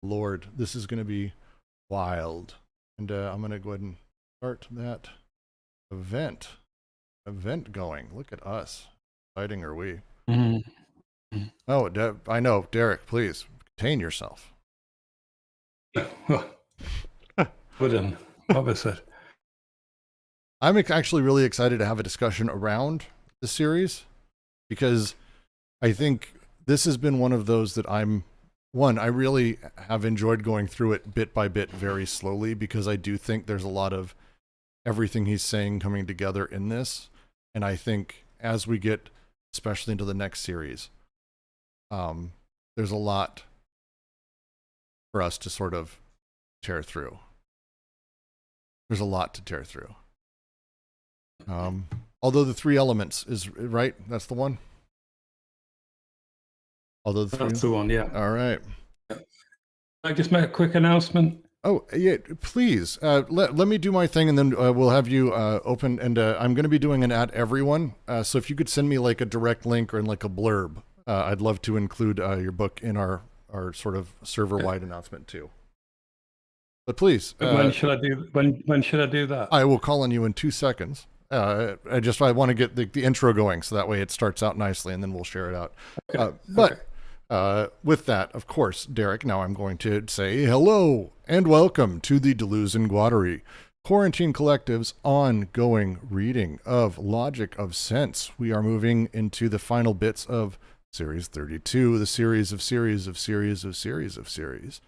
Lord, this is going to be wild. And I'm going to go ahead and start that event going. Look at us. Exciting are we? Mm-hmm. Oh, I know. Derek, please contain yourself. What was it? I'm actually really excited to have a discussion around the series because I think this has been one of those that I really have enjoyed going through it bit by bit very slowly because I do think there's a lot of everything he's saying coming together in this. And I think as we get, especially into the next series, there's a lot for us to sort of tear through. There's a lot to tear through. Although the three elements is right. That's the one. Although That's the one, yeah. All right. Can I just make a quick announcement? Oh, yeah, please. Let me do my thing, and then we'll have you open. And I'm going to be doing an at everyone. So if you could send me like a direct link or like a blurb, I'd love to include your book in our sort of server-wide announcement too. But please. When should I do? When should I do that? I will call on you in 2 seconds. I want to get the intro going, so that way it starts out nicely, and then we'll share it out. Okay. With that, of course, Derek, now I'm going to say hello and welcome to the Deleuze and Guattari Quarantine Collective's ongoing reading of Logic of Sense. We are moving into the final bits of Series 32, the series of series of series of series of series.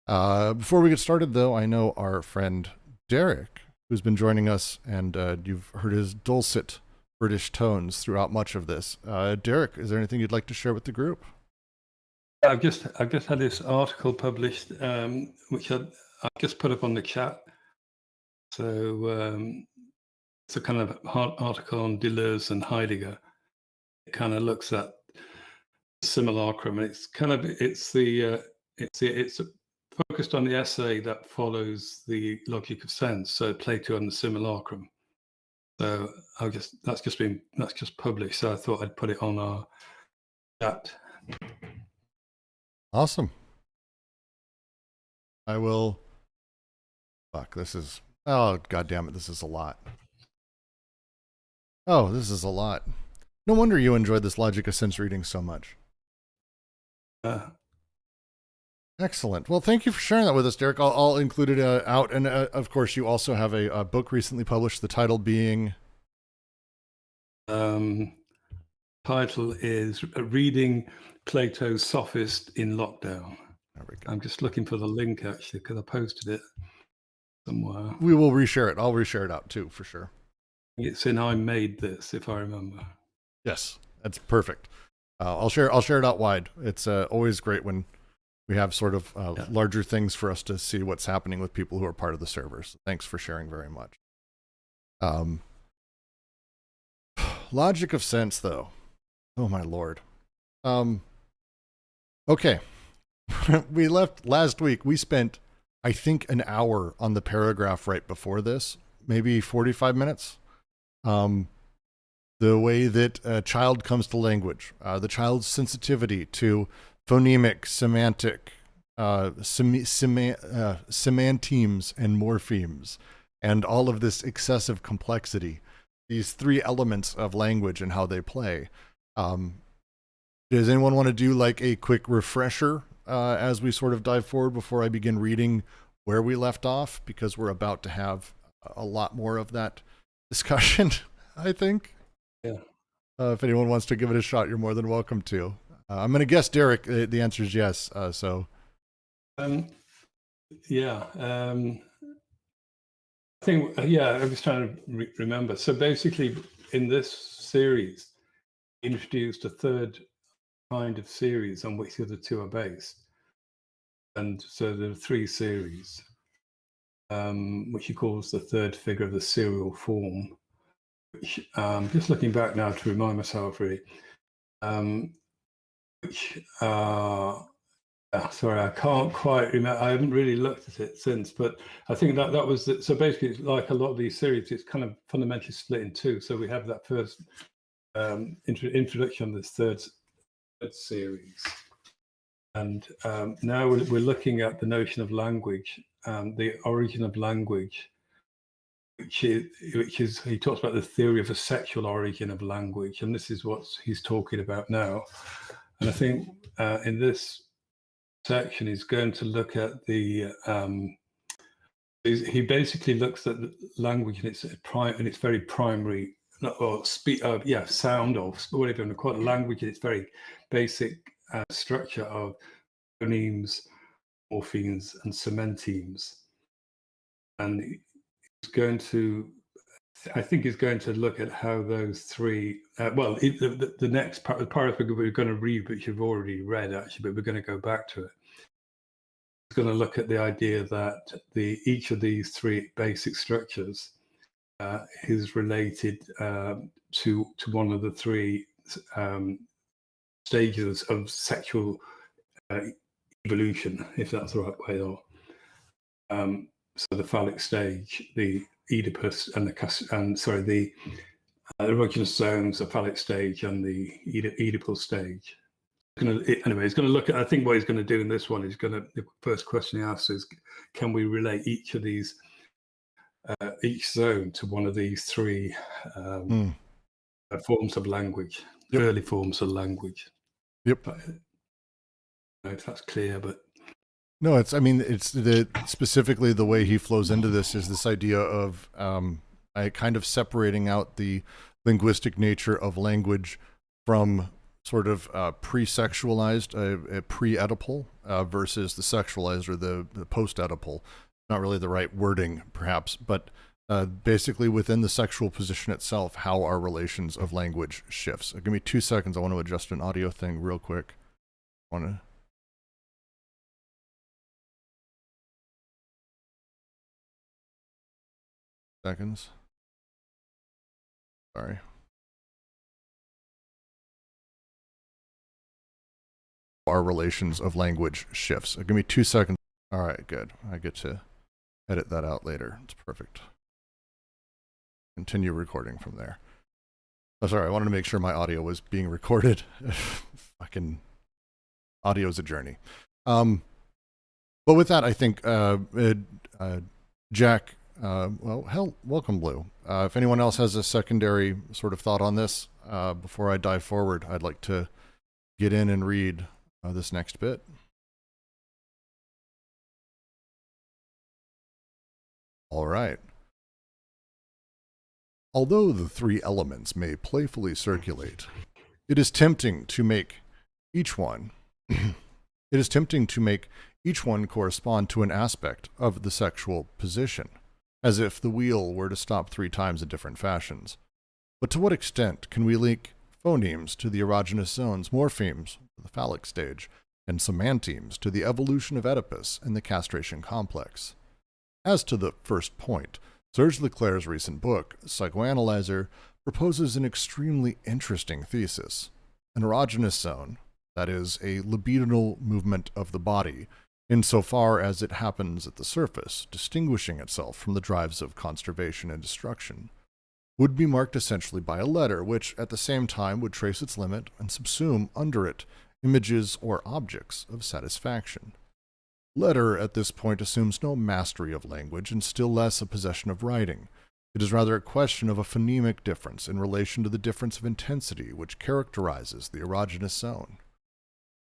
Before we get started, though, I know our friend Derek, who's been joining us, and you've heard his dulcet British tones throughout much of this. Derek, is there anything you'd like to share with the group? I've just had this article published, which I've just put up on the chat. So it's a kind of article on Deleuze and Heidegger. It kind of looks at simulacrum, and it's focused on the essay that follows the logic of sense. So Plato and the simulacrum. So that's just published. So I thought I'd put it on our chat. Awesome. I will. Fuck, this is. Oh, God damn it. This is a lot. Oh, this is a lot. No wonder you enjoyed this Logic of Sense reading so much. Excellent. Well, thank you for sharing that with us, Derek. I'll include it out. And of course, you also have a book recently published, the title being. Title is Reading Plato's Sophist in Lockdown. There we go. I'm just looking for the link, actually, because I posted it somewhere. We will reshare it. I'll reshare it out, too, for sure. It's in I Made This, if I remember. Yes, that's perfect. I'll share it out wide. It's always great when we have sort of larger things for us to see what's happening with people who are part of the server. So thanks for sharing very much. Logic of Sense, though. Oh, my Lord. Okay. We left last week. We spent, I think, an hour on the paragraph right before this, maybe 45 minutes. The way that a child comes to language, the child's sensitivity to phonemic, semantic, semantemes and morphemes, and all of this excessive complexity, these three elements of language and how they play. Does anyone want to do like a quick refresher as we sort of dive forward before I begin reading where we left off? Because we're about to have a lot more of that discussion, I think. Yeah. If anyone wants to give it a shot, you're more than welcome to. I'm going to guess, Derek, the answer is yes. So. Yeah. I think, I was trying to remember. So basically, in this series, introduced a third kind of series on which the other two are based. And so there are three series, which he calls the third figure of the serial form, which just looking back now to remind myself really, sorry, I can't quite remember. I haven't really looked at it since, but I think that was it. So basically, like a lot of these series, it's kind of fundamentally split in two. So we have that first introduction of this third series, And now we're looking at the notion of language, the origin of language, which is he talks about the theory of a sexual origin of language, and this is what he's talking about now. And I think in this section he's going to look at the he basically looks at the language in its very primary, or sound, or whatever you want to call it, language in its very basic structure of phonemes, morphemes, and sementemes. And he's going to, I think he's going to look at how those three, the next part, the paragraph we're going to read, which you've already read actually, but we're going to go back to it. He's going to look at the idea that each of these three basic structures is related to one of the three stages of sexual evolution, if that's the right way. Or so the phallic stage, the Oedipus, and the erogenous zones, the phallic stage, and the Oedipal stage. Anyway, he's going to look at, I think what he's going to do in this one is the first question he asks is, can we relate each of these, each zone to one of these three forms of language, early forms of language? Yep. But, I don't know if that's clear, but. No, it's specifically the way he flows into this is this idea of kind of separating out the linguistic nature of language from sort of pre-sexualized, pre-Oedipal versus the sexualized or the post-Oedipal. Not really the right wording, perhaps, but basically within the sexual position itself, how our relations of language shifts. Give me 2 seconds. I want to adjust an audio thing real quick. Seconds. Sorry. Our relations of language shifts. Give me 2 seconds. All right, good. I get to edit that out later. It's perfect. Continue recording from there. Oh, sorry. I wanted to make sure my audio was being recorded. Fucking audio is a journey. But with that, I think Jack. Welcome, Blue. If anyone else has a secondary sort of thought on this, before I dive forward, I'd like to get in and read this next bit. All right. Although the three elements may playfully circulate, it is tempting to make each one correspond to an aspect of the sexual position, as if the wheel were to stop 3 times in different fashions. But to what extent can we link phonemes to the erogenous zones, morphemes to the phallic stage, and sementemes to the evolution of Oedipus and the castration complex? As to the first point, Serge Leclerc's recent book, Psychoanalyzer, proposes an extremely interesting thesis. An erogenous zone, that is, a libidinal movement of the body, insofar as it happens at the surface, distinguishing itself from the drives of conservation and destruction, would be marked essentially by a letter which, at the same time, would trace its limit and subsume under it images or objects of satisfaction. Letter, at this point, assumes no mastery of language and still less a possession of writing. It is rather a question of a phonemic difference in relation to the difference of intensity which characterizes the erogenous zone.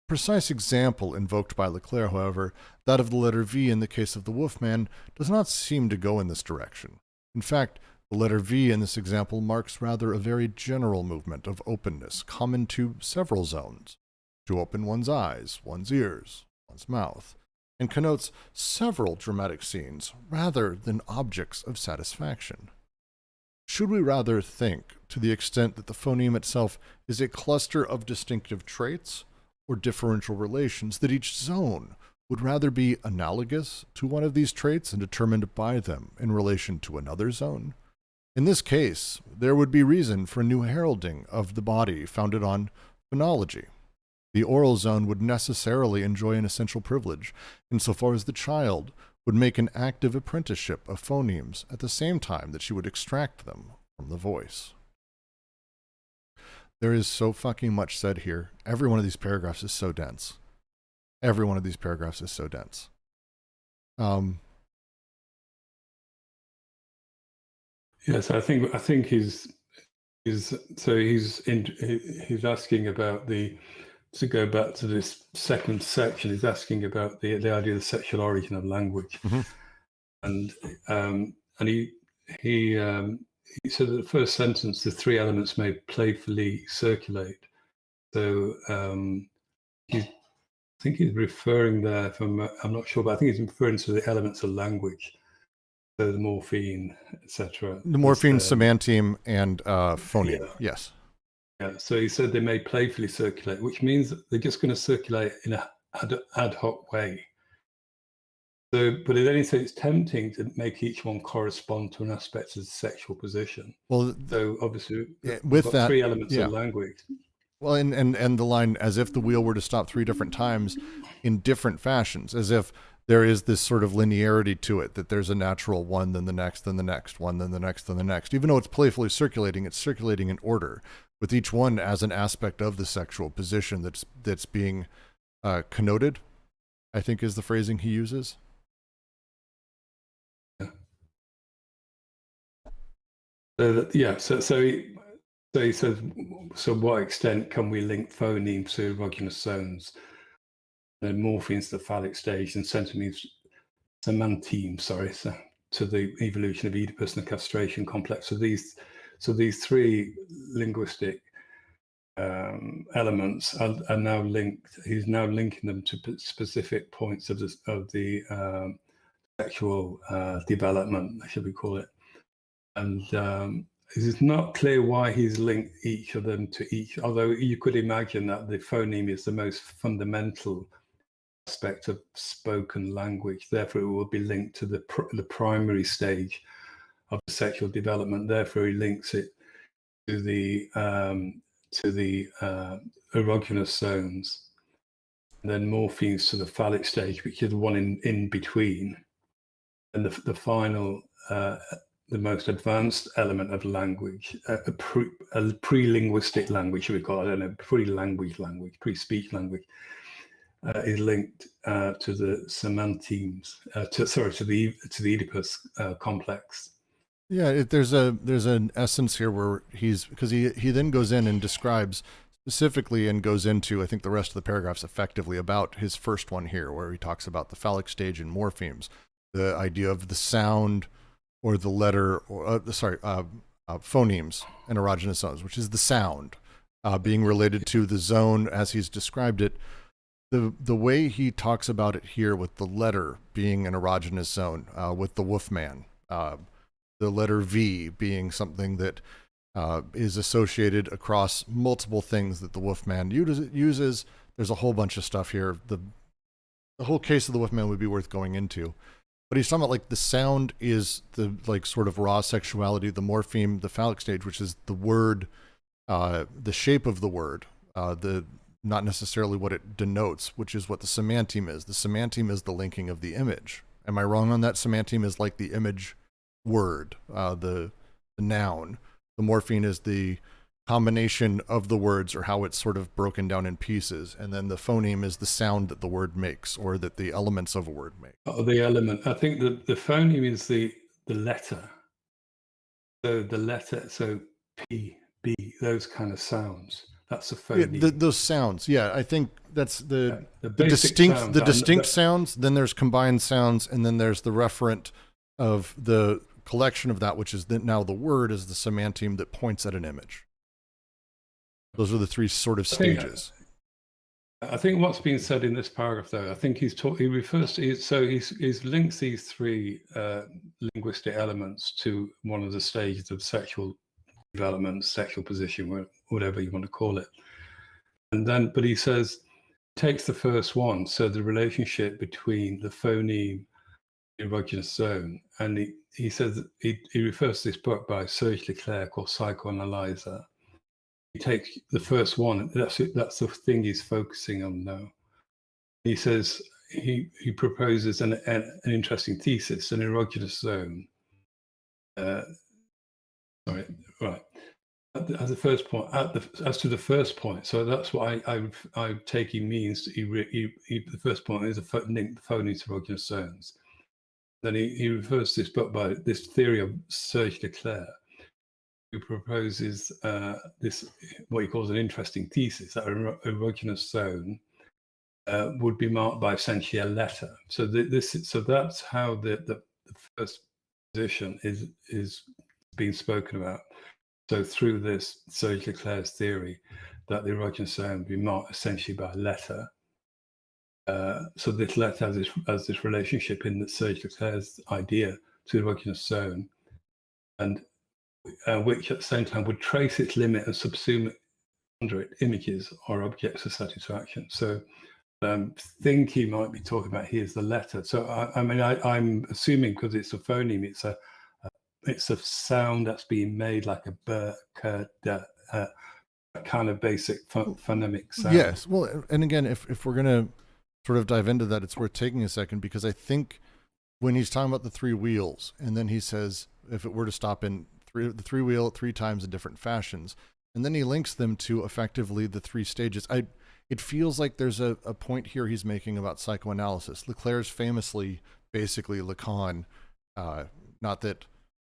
Precise example invoked by Leclerc, however, that of the letter V in the case of the Wolfman, does not seem to go in this direction. In fact, the letter V in this example marks rather a very general movement of openness common to several zones, to open one's eyes, one's ears, one's mouth, and connotes several dramatic scenes rather than objects of satisfaction. Should we rather think, to the extent that the phoneme itself is a cluster of distinctive traits, or differential relations, that each zone would rather be analogous to one of these traits and determined by them in relation to another zone? In this case, there would be reason for a new heralding of the body founded on phonology. The oral zone would necessarily enjoy an essential privilege, insofar as the child would make an active apprenticeship of phonemes at the same time that she would extract them from the voice. There is so fucking much said here. Every one of these paragraphs is so dense. every one of these paragraphs is so dense. Yes, I think he's asking about to go back to this second section. He's asking about the idea of the sexual origin of language, and he said that the first sentence, the three elements may playfully circulate. So I think he's referring there I'm not sure, but I think he's referring to the elements of language. So the morpheme, etc. The morpheme, semanteme, and phoneme. Yeah. Yes. Yeah. So he said they may playfully circulate, which means that they're just going to circulate in an ad hoc way. So, but then he said it's tempting to make each one correspond to an aspect of the sexual position. Well, so obviously, with that, three elements of language. Well, and the line, as if the wheel were to stop 3 different times in different fashions, as if there is this sort of linearity to it, that there's a natural one, then the next, then the next one, then the next, then the next. Even though it's playfully circulating, it's circulating in order, with each one as an aspect of the sexual position that's being connoted, I think is the phrasing he uses. Yeah. So he says, so what extent can we link phonemes to erogenous zones, then morphemes to the phallic stage, and semantemes, to the evolution of Oedipus and the castration complex? So these three linguistic elements are now linked. He's now linking them to specific points of the sexual development, should we call it? And it is not clear why he's linked each of them to each, although you could imagine that the phoneme is the most fundamental aspect of spoken language. Therefore, it will be linked to the primary stage of the sexual development. Therefore, he links it to the erogenous zones, and then morphemes to the phallic stage, which is the one in between, and the final. The most advanced element of language, a pre-linguistic language, should we call it? I don't know, pre-speech language, is linked to the semantemes, to the Oedipus complex. Yeah, there's an essence here where because he then goes in and describes specifically and goes into, I think, the rest of the paragraphs effectively about his first one here, where he talks about the phallic stage and morphemes, the idea of the sound or the letter, or phonemes and erogenous zones, which is the sound being related to the zone as he's described it. The way he talks about it here, with the letter being an erogenous zone, with the Wolfman, the letter V being something that is associated across multiple things that the Wolfman uses. There's a whole bunch of stuff here. The whole case of the Wolfman would be worth going into. But he's talking about, like, the sound is the, like, sort of raw sexuality, the morpheme, the phallic stage, which is the word, the shape of the word, not necessarily what it denotes, which is what the semanteme is. The semanteme is the linking of the image. Am I wrong on that? Semanteme is like the image word, the noun. The morpheme is the combination of the words, or how it's sort of broken down in pieces, and then the phoneme is the sound that the word makes, or that the elements of a word make. Oh, the element. I think the phoneme is the letter. So the letter, so P, B, those kind of sounds. That's a phoneme. Yeah, those sounds. Yeah, I think that's the distinct sounds. Then there's combined sounds, and then there's the referent of the collection of that, which is now the word is the semanteme that points at an image. Those are the three sort of stages. I think what's being said in this paragraph, though, I think he refers to, he's links these three linguistic elements to one of the stages of sexual development, sexual position, whatever you want to call it. And then, but he says, takes the first one, so the relationship between the phoneme, the erogenous zone, and he says that he refers to this book by Serge Leclerc called Psychoanalyzer. He takes the first one. That's the thing he's focusing on now. He says he proposes an interesting thesis, an erogenous zone. as the first point, as to the first point. So that's what I take he means. The first point is link the phonies to erogenous zones. Then he refers to this book by this theory of Serge Leclerc, who proposes this, what he calls an interesting thesis, that an erogenous zone would be marked by essentially a letter. So that's how the first position is being spoken about. So through this Serge Leclerc's theory that the erogenous zone would be marked essentially by a letter. So this letter has this relationship in the Serge Leclerc's idea to the erogenous zone, and which at the same time would trace its limit and subsume under it images or objects of satisfaction. So think he might be talking about here's the letter. So I'm assuming because it's a phoneme, it's a sound that's being made like a b, k, d, kind of basic phonemic sound. Yes. Well, and again, if we're gonna sort of dive into that, it's worth taking a second, because I think when he's talking about the three wheels, and then he says if it were to stop in the three wheel 3 times in different fashions, and then he links them to effectively the 3 stages. It feels like there's a point here he's making about psychoanalysis. Leclerc's famously basically Lacan, not that,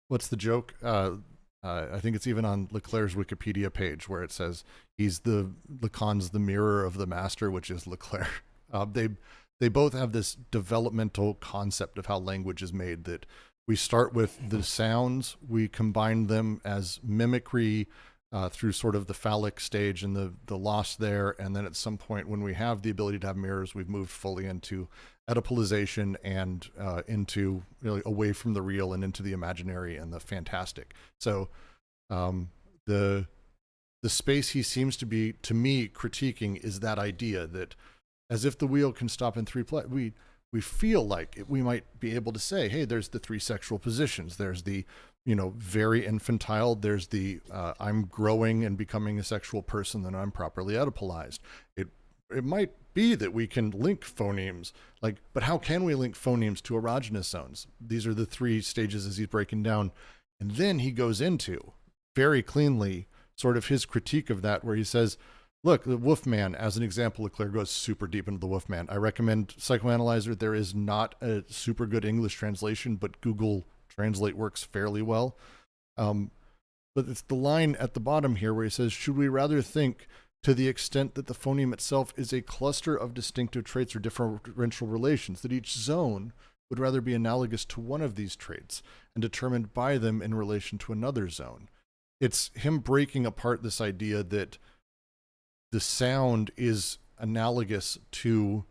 what's the joke? I think it's even on Leclerc's Wikipedia page where it says Lacan's the mirror of the master, which is Leclerc. They both have this developmental concept of how language is made, that we start with the sounds, we combine them as mimicry through sort of the phallic stage and the loss there, and then at some point when we have the ability to have mirrors, we've moved fully into Oedipalization and into really away from the real and into the imaginary and the fantastic. So the space he seems to be, to me, critiquing is that idea that as if the wheel can stop in 3 we feel like we might be able to say, hey, there's the 3 sexual positions, there's the very infantile, there's the I'm growing and becoming a sexual person, then I'm properly Oedipalized. It might be that we can link phonemes, but how can we link phonemes to erogenous zones? These are the 3 stages as he's breaking down. And then he goes into, very cleanly, sort of his critique of that, where he says, look, the Wolfman, as an example, Leclerc goes super deep into the Wolfman. I recommend Psychoanalyzer. There is not a super good English translation, but Google Translate works fairly well. But it's the line at the bottom here where he says, should we rather think to the extent that the phoneme itself is a cluster of distinctive traits or differential relations, that each zone would rather be analogous to one of these traits and determined by them in relation to another zone. It's him breaking apart this idea that the sound is analogous to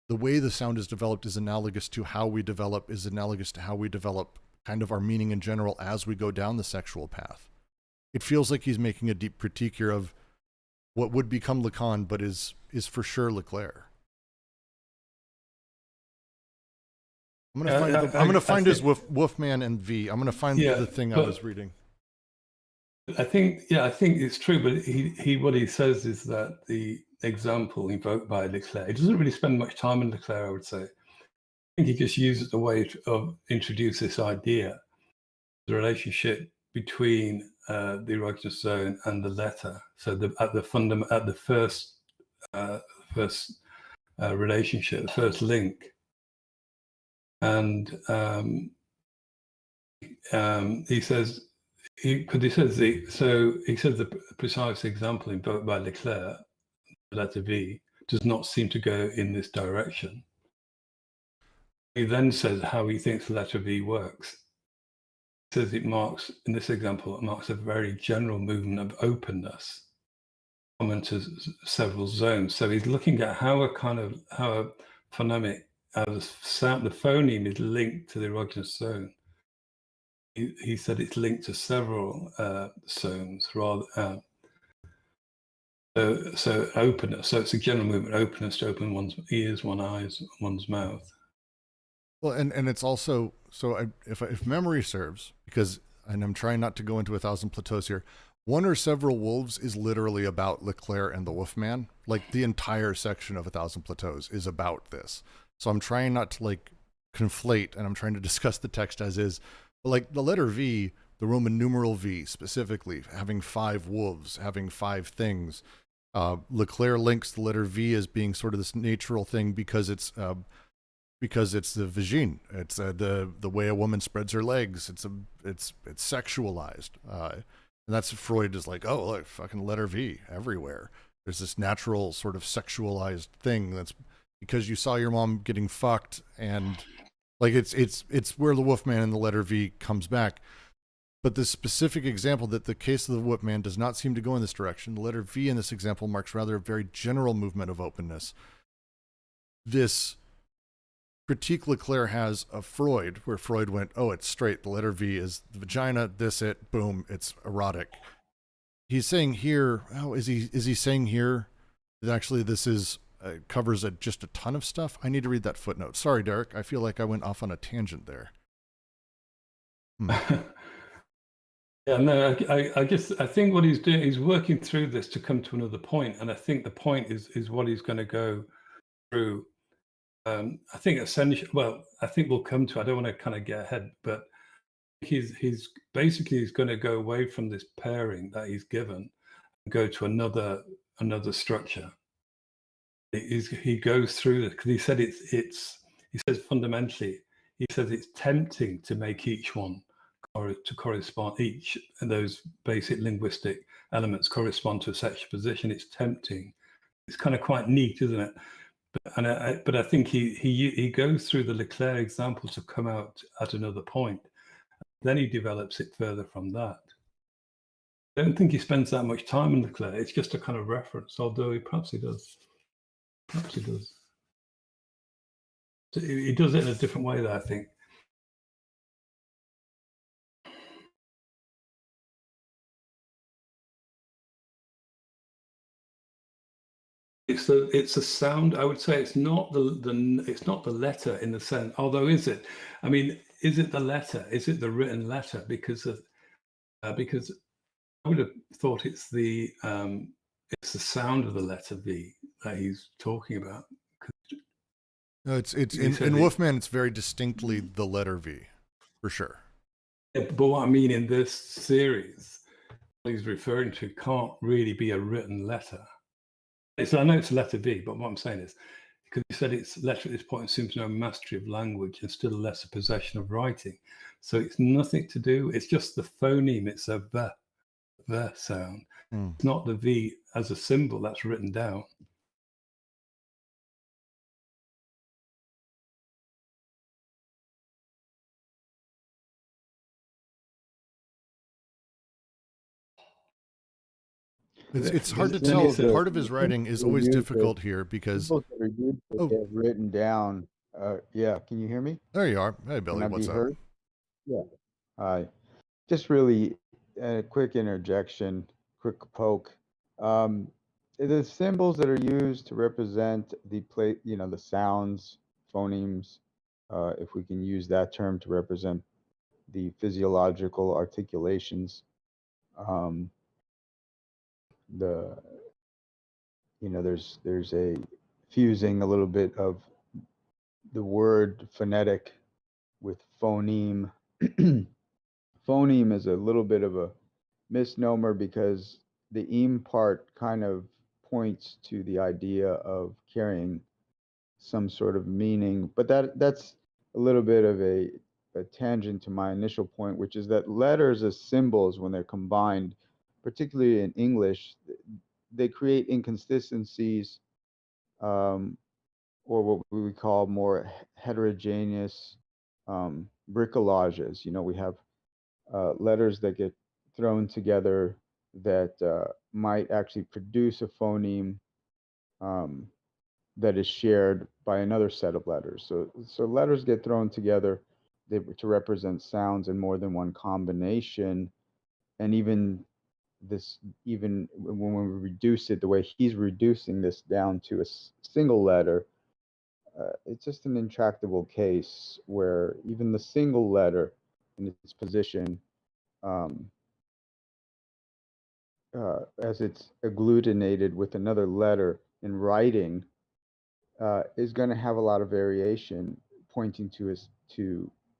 the way the sound is developed, is analogous to how we develop, is analogous to how we develop kind of our meaning in general as we go down the sexual path. It feels like he's making a deep critique here of what would become Lacan, but is for sure Leclerc. I'm gonna find his Wolfman and V. I'm gonna find the thing I was reading. I think it's true, but what he says is that the example invoked by Leclerc, he doesn't really spend much time on Leclerc, I would say. I think he just uses the way of introduce this idea, the relationship between the erogenous zone and the letter. So at the first relationship, the first link, and he says. He says the precise example invoked by Leclerc, the letter V, does not seem to go in this direction. He then says how he thinks the letter V works. He says in this example, it marks a very general movement of openness common to several zones. So he's looking at how a phonemic, the phoneme is linked to the erogenous zone. He said it's linked to several zones, rather. So openness. So it's a general movement, openness to open one's ears, one's eyes, one's mouth. Well, and it's also, so if memory serves, and I'm trying not to go into 1,000 plateaus here, One or Several Wolves is literally about Leclerc and the Wolfman. Like the entire section of 1,000 Plateaus is about this. So I'm trying not to conflate, and I'm trying to discuss the text as is. But the letter V the Roman numeral V specifically, having 5 wolves, having 5 things. Leclerc links the letter V as being sort of this natural thing because it's the vagine. It's the way a woman spreads her legs. It's sexualized, and that's Freud is like, oh look, fucking letter V everywhere. There's this natural sort of sexualized thing that's because you saw your mom getting fucked, and like it's where the Wolfman and the letter V comes back. But the specific example that the case of the Wolfman does not seem to go in this direction. The letter V in this example marks rather a very general movement of openness. This critique Leclerc has of Freud, where Freud went, oh, it's straight. The letter V is the vagina, this, it, boom, it's erotic. He's saying here, is he saying here that actually this is covers just a ton of stuff? I need to read that footnote. Sorry, Derek. I feel like I went off on a tangent there. Yeah, no, I guess I think what he's doing, he's working through this to come to another point, and I think the point is what he's going to go through. I think essentially, well, I think we'll come to. I don't want to kind of get ahead, but he's basically he's going to go away from this pairing that he's given and go to another structure. He goes through it because he said it's he says fundamentally he says it's tempting to make each one to correspond, each of those basic linguistic elements correspond to a sexual position. It's tempting. It's kind of quite neat, isn't it? But I think he goes through the Leclerc example to come out at another point. Then he develops it further from that. I don't think he spends that much time in Leclerc. It's just a kind of reference, although perhaps he does. Perhaps he does. So he does it in a different way, though, I think. It's a sound. I would say it's not it's not the letter in the sense. Although is it? I mean, is it the letter? Is it the written letter? Because I would have thought it's the sound of the letter V that he's talking about. No, it's in Wolfman. It's very distinctly the letter V, for sure. But what I mean in this series, what he's referring to can't really be a written letter. I know it's a letter V, but what I'm saying is, because he said it's letter at this point assumes no mastery of language and still less a possession of writing. So it's nothing to do. It's just the phoneme. It's a the sound. It's not the V as a symbol that's written down. It's hard to tell. Part of his writing is always difficult here because they have written down. Yeah, can you hear me? There you are. Hey, Billy, what's up? Heard? Yeah. Hi. Just really a quick interjection, quick poke. The symbols that are used to represent the the sounds, phonemes, if we can use that term to represent the physiological articulations. There's a fusing a little bit of the word phonetic with phoneme. Phoneme is a little bit of a misnomer because the "eme" part kind of points to the idea of carrying some sort of meaning, but that's a little bit of a tangent to my initial point, which is that letters as symbols, when they're combined, particularly in English, they create inconsistencies, or what we would call more heterogeneous bricolages. We have letters that get thrown together that might actually produce a phoneme that is shared by another set of letters. So letters get thrown together to represent sounds in more than one combination, and even when we reduce it the way he's reducing this down to a single letter, it's just an intractable case where even the single letter in its position, as it's agglutinated with another letter in writing, is going to have a lot of variation, pointing to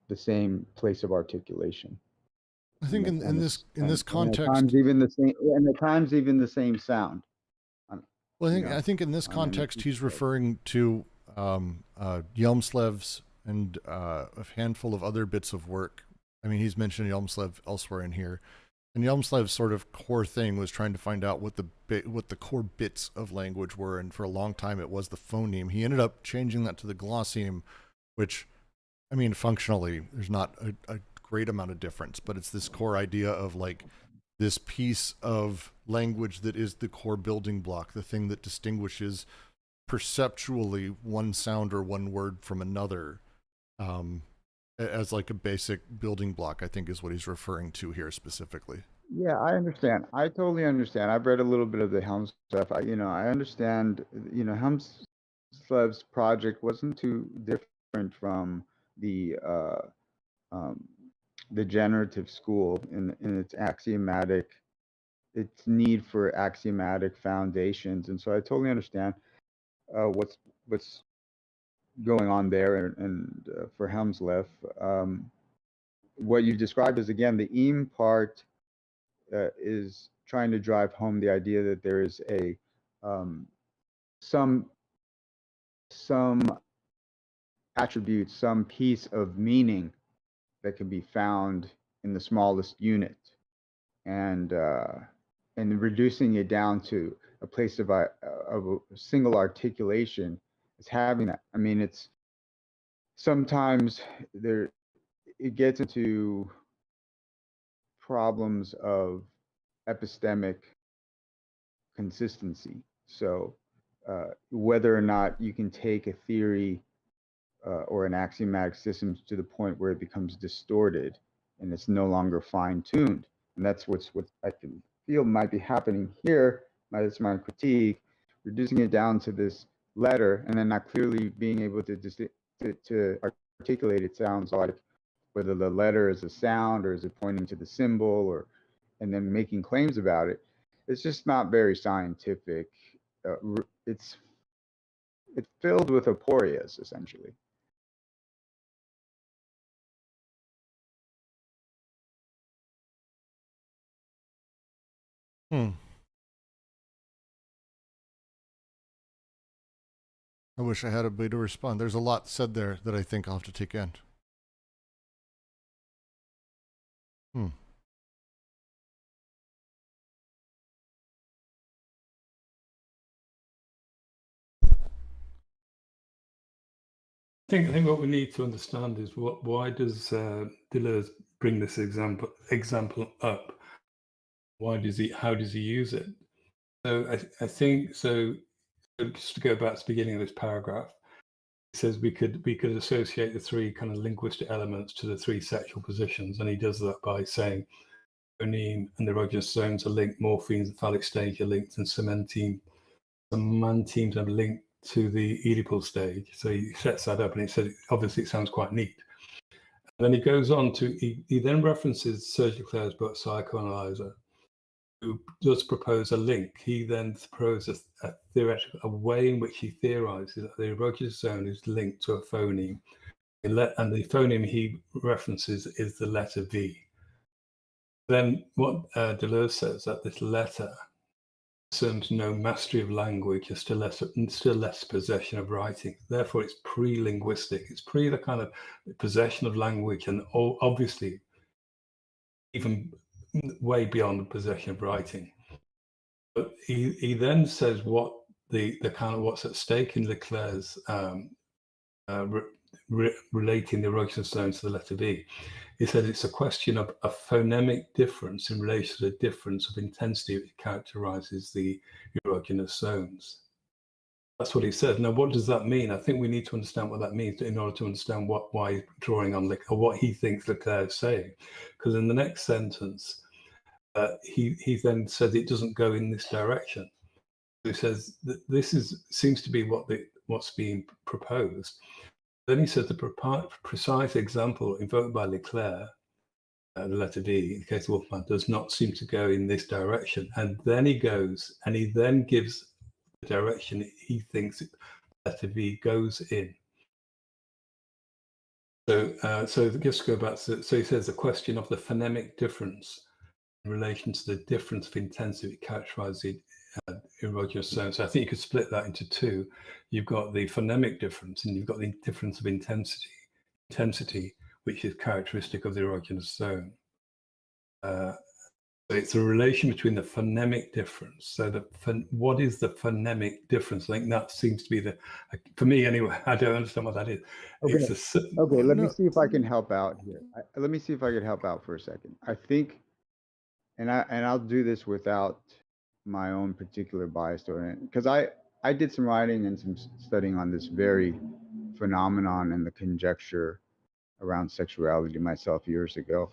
the same place of articulation. I think in this context, at times even the same, and at times even the same sound. Well, I think in this context he's referring to Hjelmslev's and a handful of other bits of work. I mean, he's mentioned Hjelmslev elsewhere in here, and Hjelmslev's sort of core thing was trying to find out what the core bits of language were, and for a long time it was the phoneme. He ended up changing that to the glosseme, which, I mean, functionally there's not a great amount of difference, but it's this core idea of like this piece of language that is the core building block, the thing that distinguishes perceptually one sound or one word from another, as like a basic building block, I think is what he's referring to here specifically. Yeah, I understand. I totally understand. I've read a little bit of the Helms stuff. I understand, Helmslev's project wasn't too different from the generative school in its its need for axiomatic foundations. And so I totally understand what's going on there, and for Helmslev, what you've described is, again, the eam part is trying to drive home the idea that there is a some attribute, some piece of meaning that can be found in the smallest unit, and reducing it down to a place of a single articulation is having that. I mean, it's sometimes it gets into problems of epistemic consistency. So whether or not you can take a theory or an axiomatic system to the point where it becomes distorted and it's no longer fine-tuned. And that's what I can feel might be happening here. That's my critique, reducing it down to this letter and then not clearly being able to articulate. It sounds like whether the letter is a sound or is it pointing to the symbol, and then making claims about it. It's just not very scientific. It's filled with aporias, essentially. I wish I had a way to respond. There's a lot said there that I think I'll have to take in. I think what we need to understand is why does Deleuze bring this example up? How does he use it? So I think so. Just to go back to the beginning of this paragraph, he says we could associate the three kind of linguistic elements to the three sexual positions, and he does that by saying phoneme and the erogenous zones are linked, morphemes and phallic stage are linked, and semantemes are linked to the Oedipal stage. So he sets that up, and he says obviously it sounds quite neat. And then he goes on to he then references Serge Leclerc's book Psychoanalyzer, who does propose a link. He then proposes a theoretical, a way in which he theorizes that the erogenous zone is linked to a phoneme, and the phoneme he references is the letter V. Then what Deleuze says, that this letter assumes no mastery of language and still less possession of writing. Therefore, it's pre-linguistic. It's pre the kind of possession of language, and obviously even way beyond the possession of writing. But he then says what the kind of what's at stake in Leclerc's relating the erogenous zones to the letter V. He said it's a question of a phonemic difference in relation to the difference of intensity which characterizes the erogenous zones. That's what he said. Now, what does that mean? I think we need to understand what that means in order to understand why he's drawing on or what he thinks Leclerc is saying. Because in the next sentence, he then said it doesn't go in this direction. He says that this seems to be what's being proposed. Then he says the precise example invoked by Leclerc, the letter V, in the case of Wolfman, does not seem to go in this direction. And then he goes and he then gives the direction he thinks letter V goes in. So just to go back, so he says the question of the phonemic difference in relation to the difference of intensity characterizes the erogenous zone. So I think you could split that into two. You've got the phonemic difference and you've got the difference of intensity, which is characteristic of the erogenous zone. So it's a relation between the phonemic difference. So what is the phonemic difference? I think that seems to be for me anyway, I don't understand what that is. Okay, okay, let me see if I can help out here. Let me see if I can help out for a second. I think, and I'll do this without my own particular bias or because I did some writing and some studying on this very phenomenon and the conjecture around sexuality myself years ago.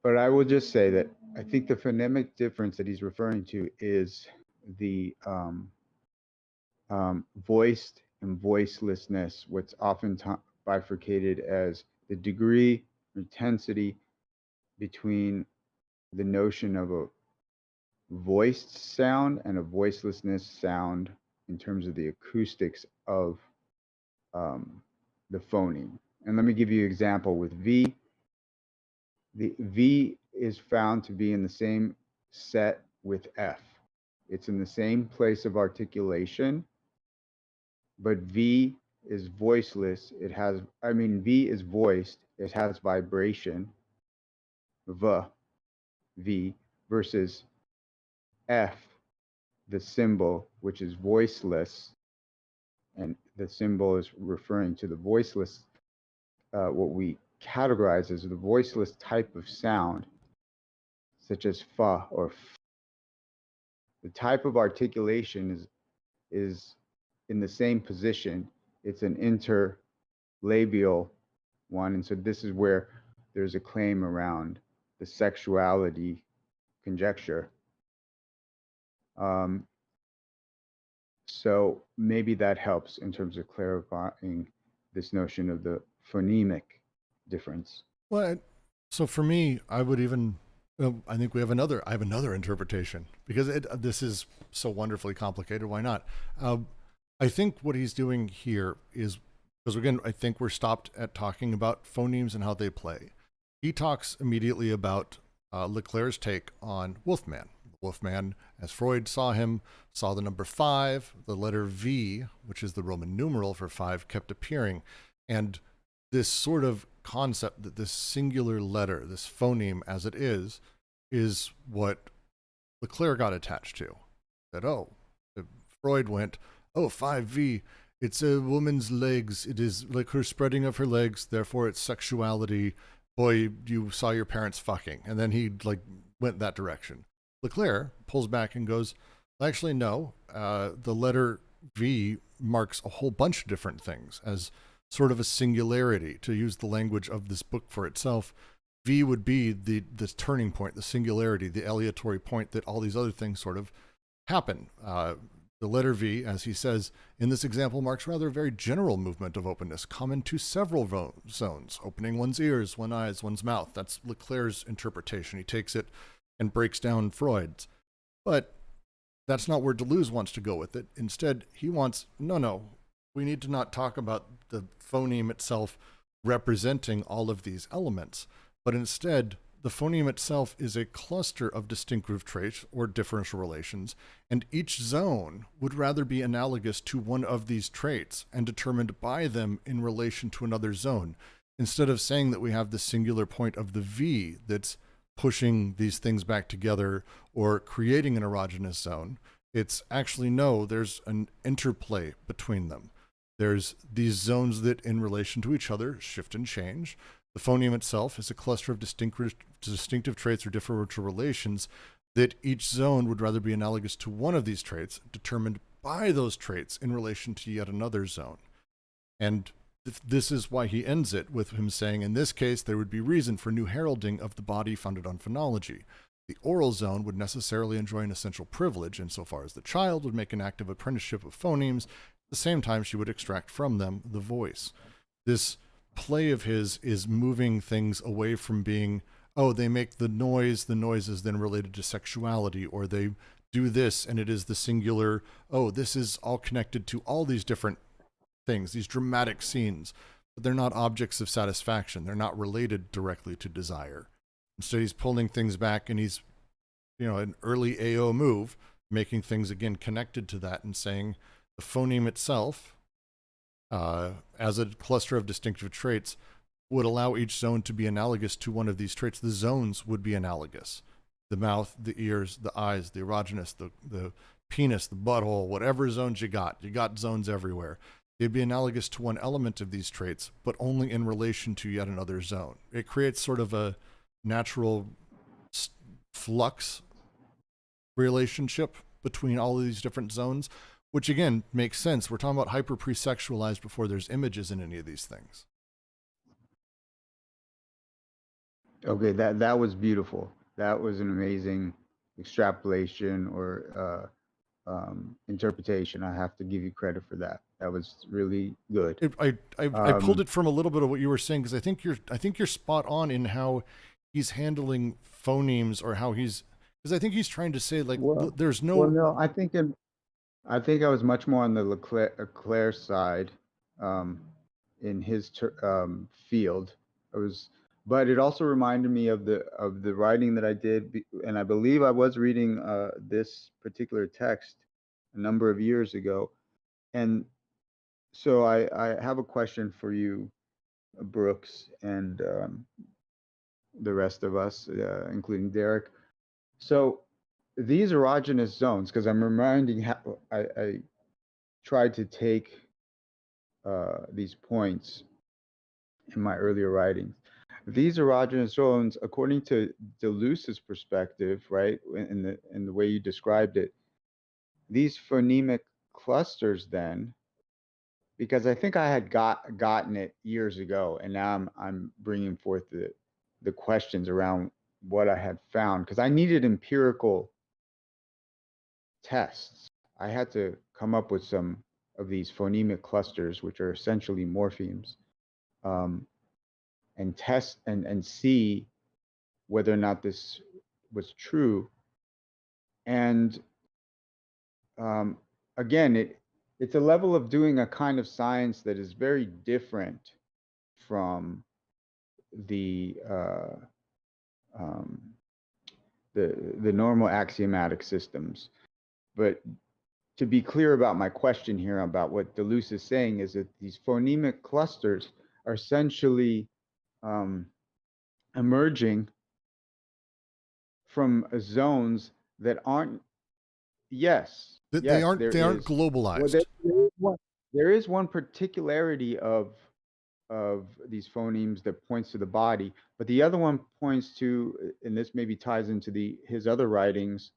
But I will just say that I think the phonemic difference that he's referring to is the voiced and voicelessness, what's often bifurcated as the degree or intensity between the notion of a voiced sound and a voicelessness sound in terms of the acoustics of the phoneme. And let me give you an example with V. The V is found to be in the same set with F. It's in the same place of articulation, but V is voiceless. V is voiced. It has vibration, V, versus F, the symbol, which is voiceless. And the symbol is referring to the voiceless, what we categorize as the voiceless type of sound, such as fa or f. The type of articulation is in the same position. It's an interlabial one. And so this is where there's a claim around the sexuality conjecture. So maybe that helps in terms of clarifying this notion of the phonemic difference. Well, so for me, I would even, I think I have another interpretation because this is so wonderfully complicated. Why not? I think what he's doing here is, because again, I think we're stopped at talking about phonemes and how they play. He talks immediately about Leclerc's take on Wolfman. Wolfman, as Freud saw him, saw the number 5, the letter V, which is the Roman numeral for 5, kept appearing. And this sort of concept that this singular letter, this phoneme as it is what Leclerc got attached to. That, Freud went, 5V, it's a woman's legs. It is like her spreading of her legs, therefore it's sexuality. Boy, you saw your parents fucking. And then he went that direction. Leclerc pulls back and goes, actually, no, the letter V marks a whole bunch of different things as sort of a singularity. To use the language of this book for itself, V would be the turning point, the singularity, the aleatory point that all these other things sort of happen. The letter V, as he says, in this example marks rather a very general movement of openness, common to several zones, opening one's ears, one's eyes, one's mouth. That's Leclerc's interpretation. He takes it and breaks down Freud's. But that's not where Deleuze wants to go with it. Instead, he wants, no, we need to not talk about the phoneme itself representing all of these elements, but instead, the phoneme itself is a cluster of distinctive traits or differential relations, and each zone would rather be analogous to one of these traits and determined by them in relation to another zone, instead of saying that we have the singular point of the V that's pushing these things back together or creating an erogenous zone. It's actually, no, there's an interplay between them. There's these zones that in relation to each other shift and change. The phoneme itself is a cluster of distinctive traits or differential relations that each zone would rather be analogous to one of these traits, determined by those traits in relation to yet another zone. And this is why he ends it with him saying, in this case, there would be reason for new heralding of the body founded on phonology. The oral zone would necessarily enjoy an essential privilege insofar as the child would make an active apprenticeship of phonemes. At the same time, she would extract from them the voice. This play of his is moving things away from being, they make the noise is then related to sexuality, or they do this and it is the singular, this is all connected to all these different things, these dramatic scenes. but they're not objects of satisfaction. They're not related directly to desire. Instead, he's pulling things back, and he's, an early AO move, making things again connected to that and saying the phoneme itself, as a cluster of distinctive traits, would allow each zone to be analogous to one of these traits. The zones would be analogous. The mouth, the ears, the eyes, the erogenous, the penis, the butthole, whatever zones you got zones everywhere. They'd be analogous to one element of these traits, but only in relation to yet another zone. It creates sort of a natural flux relationship between all of these different zones, which again makes sense. We're talking about hyper pre-sexualized before there's images in any of these things. Okay, that was beautiful. That was an amazing extrapolation or interpretation. I have to give you credit for that. That was really good. I pulled it from a little bit of what you were saying, because I think you're spot on in how he's handling phonemes, or how he's, because I think he's trying to say, like, there's no. Well, no, I think I was much more on the Leclerc side, in his field. But it also reminded me of the writing that I did, and I believe I was reading this particular text a number of years ago, and so I have a question for you, Brooks, and the rest of us, including Derek. So these erogenous zones, because I'm reminding how I tried to take these points in my earlier writings. These erogenous zones, according to Deleuze's perspective, right, in the way you described it, these phonemic clusters then, because I think I had gotten it years ago, and now I'm bringing forth the questions around what I had found, because I needed empirical tests. I had to come up with some of these phonemic clusters, which are essentially morphemes, and test and see whether or not this was true. And again, it's a level of doing a kind of science that is very different from the normal axiomatic systems. But to be clear about my question here about what Deleuze is saying is that these phonemic clusters are essentially emerging from zones that aren't. Yes, They aren't globalized. Well, there is one particularity of these phonemes that points to the body, but the other one points to, and this maybe ties into his other writings,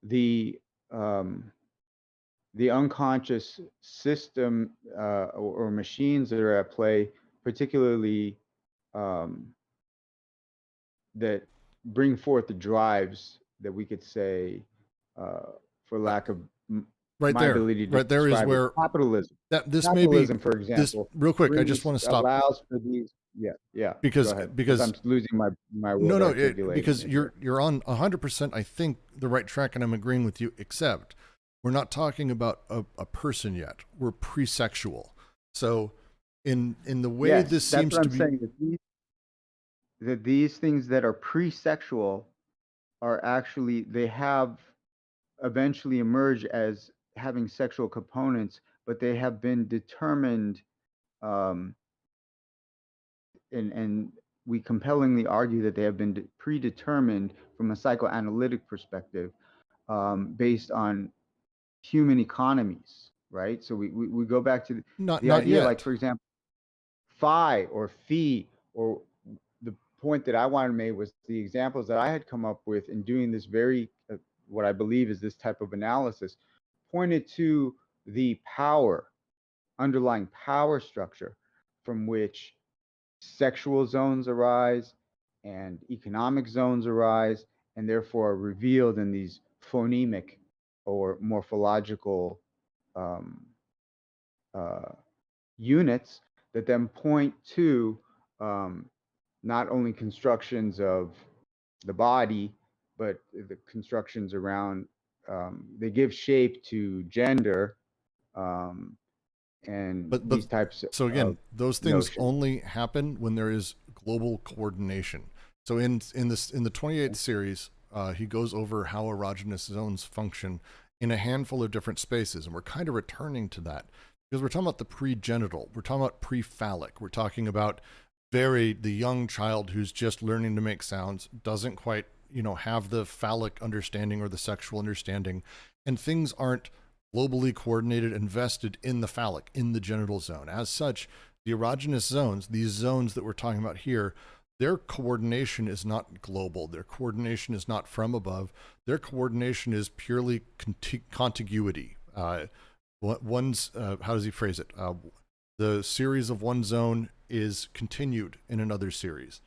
the unconscious system or machines that are at play, particularly that bring forth the drives that we could say, for lack of ability to right there is where capitalism. This Capitalism, may be, for example. This, real quick, I just want to stop. Allows for these. Yeah. Because I'm losing my no, because you're on 100%. I think the right track, and I'm agreeing with you. Except we're not talking about a person yet. We're pre-sexual. So in the way this seems to be, saying, that these things that are pre-sexual are actually, they have eventually emerged as having sexual components, but they have been determined, and we compellingly argue that they have been predetermined from a psychoanalytic perspective, based on human economies, right? So we go back to the idea, yet. like, for example, phi or phi, or the point that I wanted to make was the examples that I had come up with in doing this very, what I believe is this type of analysis, pointed to the underlying power structure from which sexual zones arise and economic zones arise, and therefore are revealed in these phonemic or morphological units that then point to not only constructions of the body, but the constructions around, they give shape to gender, and But these types so again, of those things notions. only happen when there is global coordination. So in the 28th series, he goes over how erogenous zones function in a handful of different spaces, and we're kind of returning to that because we're talking about the pre-genital, we're talking about pre-phallic, we're talking about the young child who's just learning to make sounds, doesn't quite have the phallic understanding or the sexual understanding, and things aren't globally coordinated and vested in the phallic, in the genital zone. As such, the erogenous zones, these zones that we're talking about here, their coordination is not global. Their coordination is not from above. Their coordination is purely contiguity. How does he phrase it? The series of one zone is continued in another series.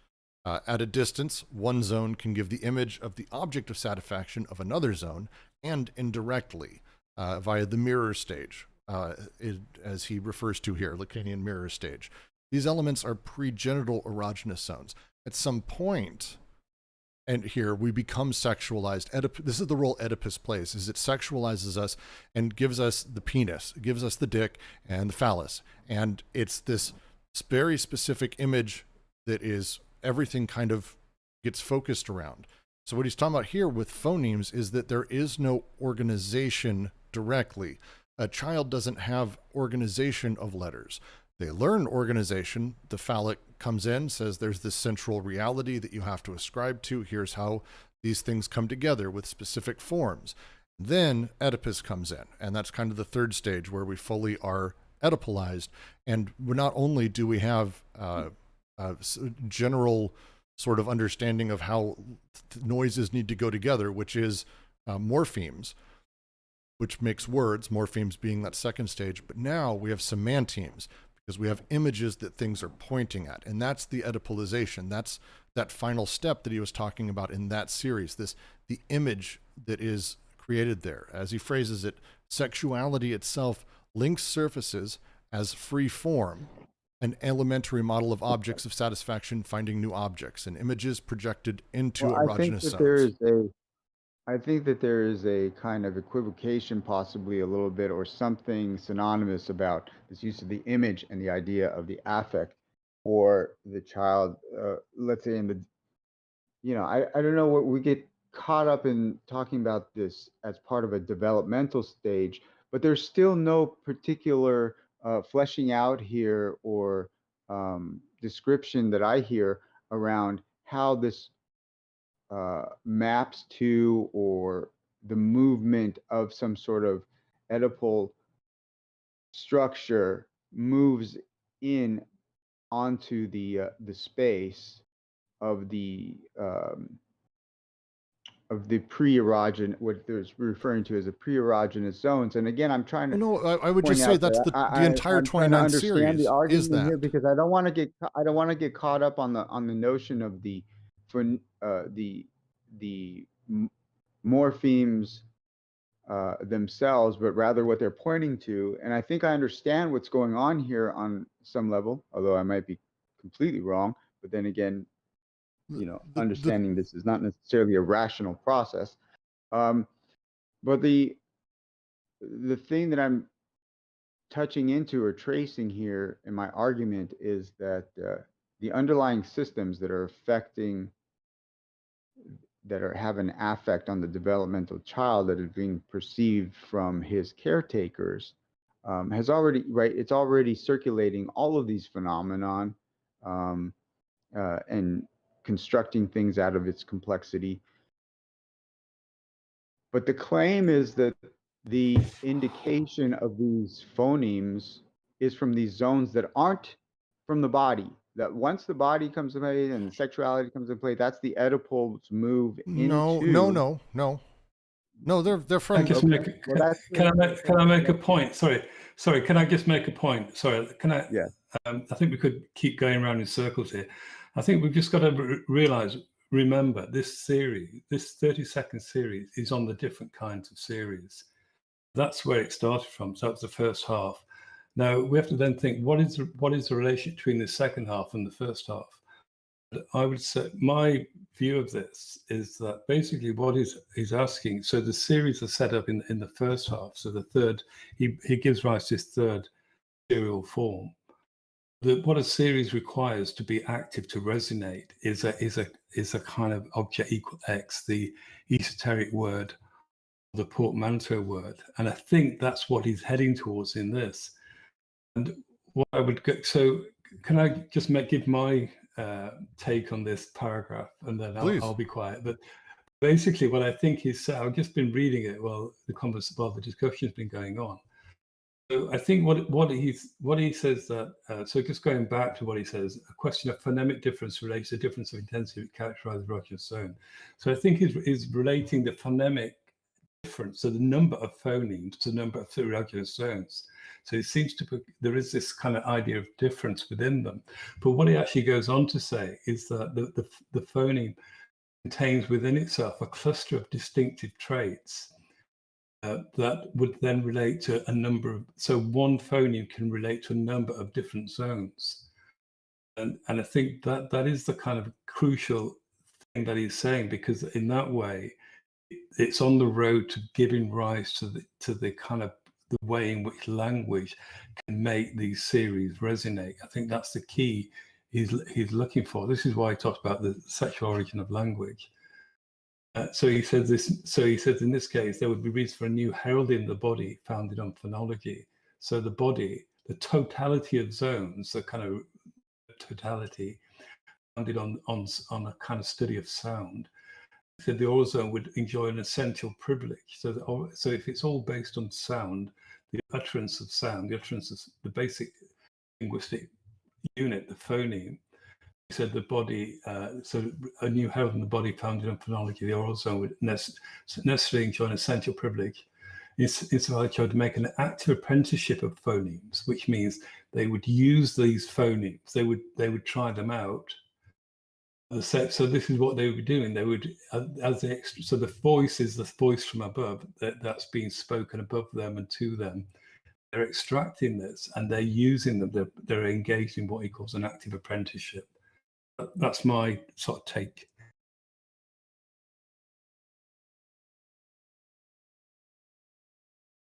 At a distance, one zone can give the image of the object of satisfaction of another zone, and indirectly via the mirror stage, as he refers to here, Lacanian mirror stage. These elements are pre-genital erogenous zones. At some point, and here we become sexualized. This is the role Oedipus plays, is it sexualizes us and gives us the penis, gives us the dick and the phallus. And it's this very specific image that is everything kind of gets focused around. So what he's talking about here with phonemes is that there is no organization directly. A child doesn't have organization of letters. They learn organization. The phallic comes in, says there's this central reality that you have to ascribe to. Here's how these things come together with specific forms. Then Oedipus comes in, and that's kind of the third stage where we fully are Oedipalized. And not only do we have general sort of understanding of how noises need to go together, which is morphemes, which makes words, morphemes being that second stage. But now we have semantemes, because we have images that things are pointing at. And that's the Oedipalization. That's that final step that he was talking about in that series, the image that is created there. As he phrases it, sexuality itself links surfaces as free form, an elementary model of objects of satisfaction finding new objects, and images projected into erogenous zones. I think that there is a kind of equivocation, possibly a little bit, or something synonymous about this use of the image and the idea of the affect for the child. Let's say in the, I don't know what we get caught up in talking about this as part of a developmental stage, but there's still no particular fleshing out here or description that I hear around how this maps to, or the movement of some sort of Oedipal structure moves in onto the space of the pre-erogenous, what there's referring to as the pre-erogenous zones. And again, I'm trying to I would just say that's the entire 29 series the argument is that. here, because I don't want to get caught up on the notion of the morphemes themselves, but rather what they're pointing to. And I think I understand what's going on here on some level, although I might be completely wrong. But then again, understanding this is not necessarily a rational process. But the thing that I'm touching into or tracing here in my argument is that the underlying systems that are affecting, have an affect on the developmental child that is being perceived from his caretakers has already, it's already circulating all of these phenomenon and constructing things out of its complexity. But the claim is that the indication of these phonemes is from these zones that aren't from the body. That once the body comes to play and sexuality comes into play, that's the Oedipal's move into. No, they're from. Can I make a point? Sorry. Can I just make a point? Sorry. Can I? Yeah. I think we could keep going around in circles here. I think we've just got to remember this series, this 30-second series, is on the different kinds of series. That's where it started from. So that's the first half. Now we have to then think, what is the relation between the second half and the first half? I would say my view of this is that basically what he's asking, so the series are set up in the first half. So the third, he gives rise to his third serial form. What a series requires to be active, to resonate, is a kind of object equal X, the esoteric word, the portmanteau word. And I think that's what he's heading towards in this. And what I would go, so can I just give my take on this paragraph, and then I'll be quiet. But basically what I think is, I've just been reading it while the discussion's been going on. So I think what he says that, so just going back to what he says, a question of phonemic difference relates to difference of intensity that characterizes erogenous zone. So I think is relating the phonemic difference, so the number of phonemes to the number of erogenous zones. So it seems to be, there is this kind of idea of difference within them. But what he actually goes on to say is that the phoneme contains within itself a cluster of distinctive traits that would then relate to a number of, so one phoneme can relate to a number of different zones. And I think that is the kind of crucial thing that he's saying, because in that way, it's on the road to giving rise to the kind of the way in which language can make these series resonate. I think that's the key he's looking for. This is why he talks about the sexual origin of language. So he says this. So he says in this case there would be reason for a new heralding of the body founded on phonology. So the body, the totality of zones, the kind of totality founded on a kind of study of sound. He said the oral zone would enjoy an essential privilege. So if it's all based on sound, the utterance of sound, the utterance of the basic linguistic unit, the phoneme. He said the body, so a new herald in the body founded on phonology, the oral zone would necessarily enjoy an essential privilege. Insofar as to make an active apprenticeship of phonemes, which means they would use these phonemes, they would try them out. So this is what they would be doing. They would, so the voice is the voice from above that's being spoken above them and to them. They're extracting this and they're using them. They're engaged in what he calls an active apprenticeship. That's my sort of take.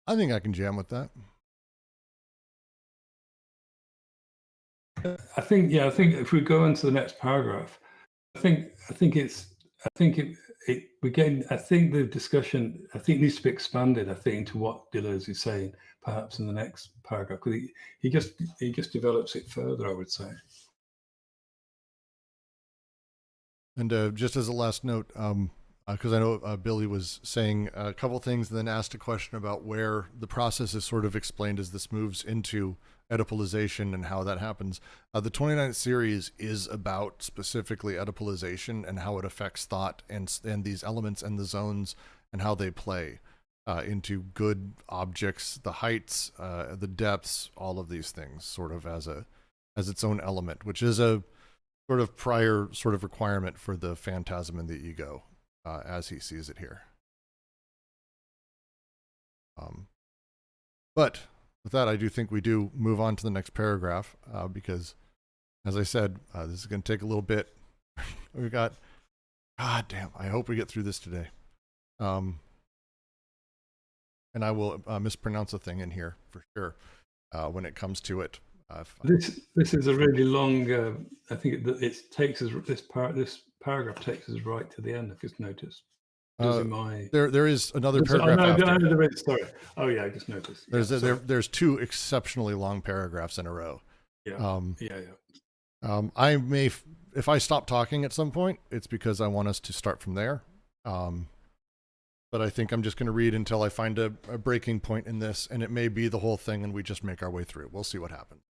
I think I can jam with that. I think if we go into the next paragraph, I think the discussion needs to be expanded, I think, into what Deleuze is saying, perhaps in the next paragraph, because he just develops it further, I would say. And just as a last note, because I know Billy was saying a couple things and then asked a question about where the process is sort of explained as this moves into Oedipalization and how that happens. The 29th series is about specifically Oedipalization and how it affects thought and these elements and the zones and how they play into good objects, the heights, the depths, all of these things sort of as its own element, which is a sort of prior sort of requirement for the phantasm and the ego as he sees it here. But with that, I do think we do move on to the next paragraph because, as I said, this is going to take a little bit. We've got, God damn, I hope we get through this today. And I will mispronounce a thing in here for sure when it comes to it. This is a really long. I think it takes us this paragraph takes us right to the end. I've just noticed. There is another paragraph. There is. Sorry. Oh yeah, I just noticed. There's two exceptionally long paragraphs in a row. Yeah. I may, if I stop talking at some point, it's because I want us to start from there. But I think I'm just going to read until I find a breaking point in this, and it may be the whole thing, and we just make our way through. We'll see what happens.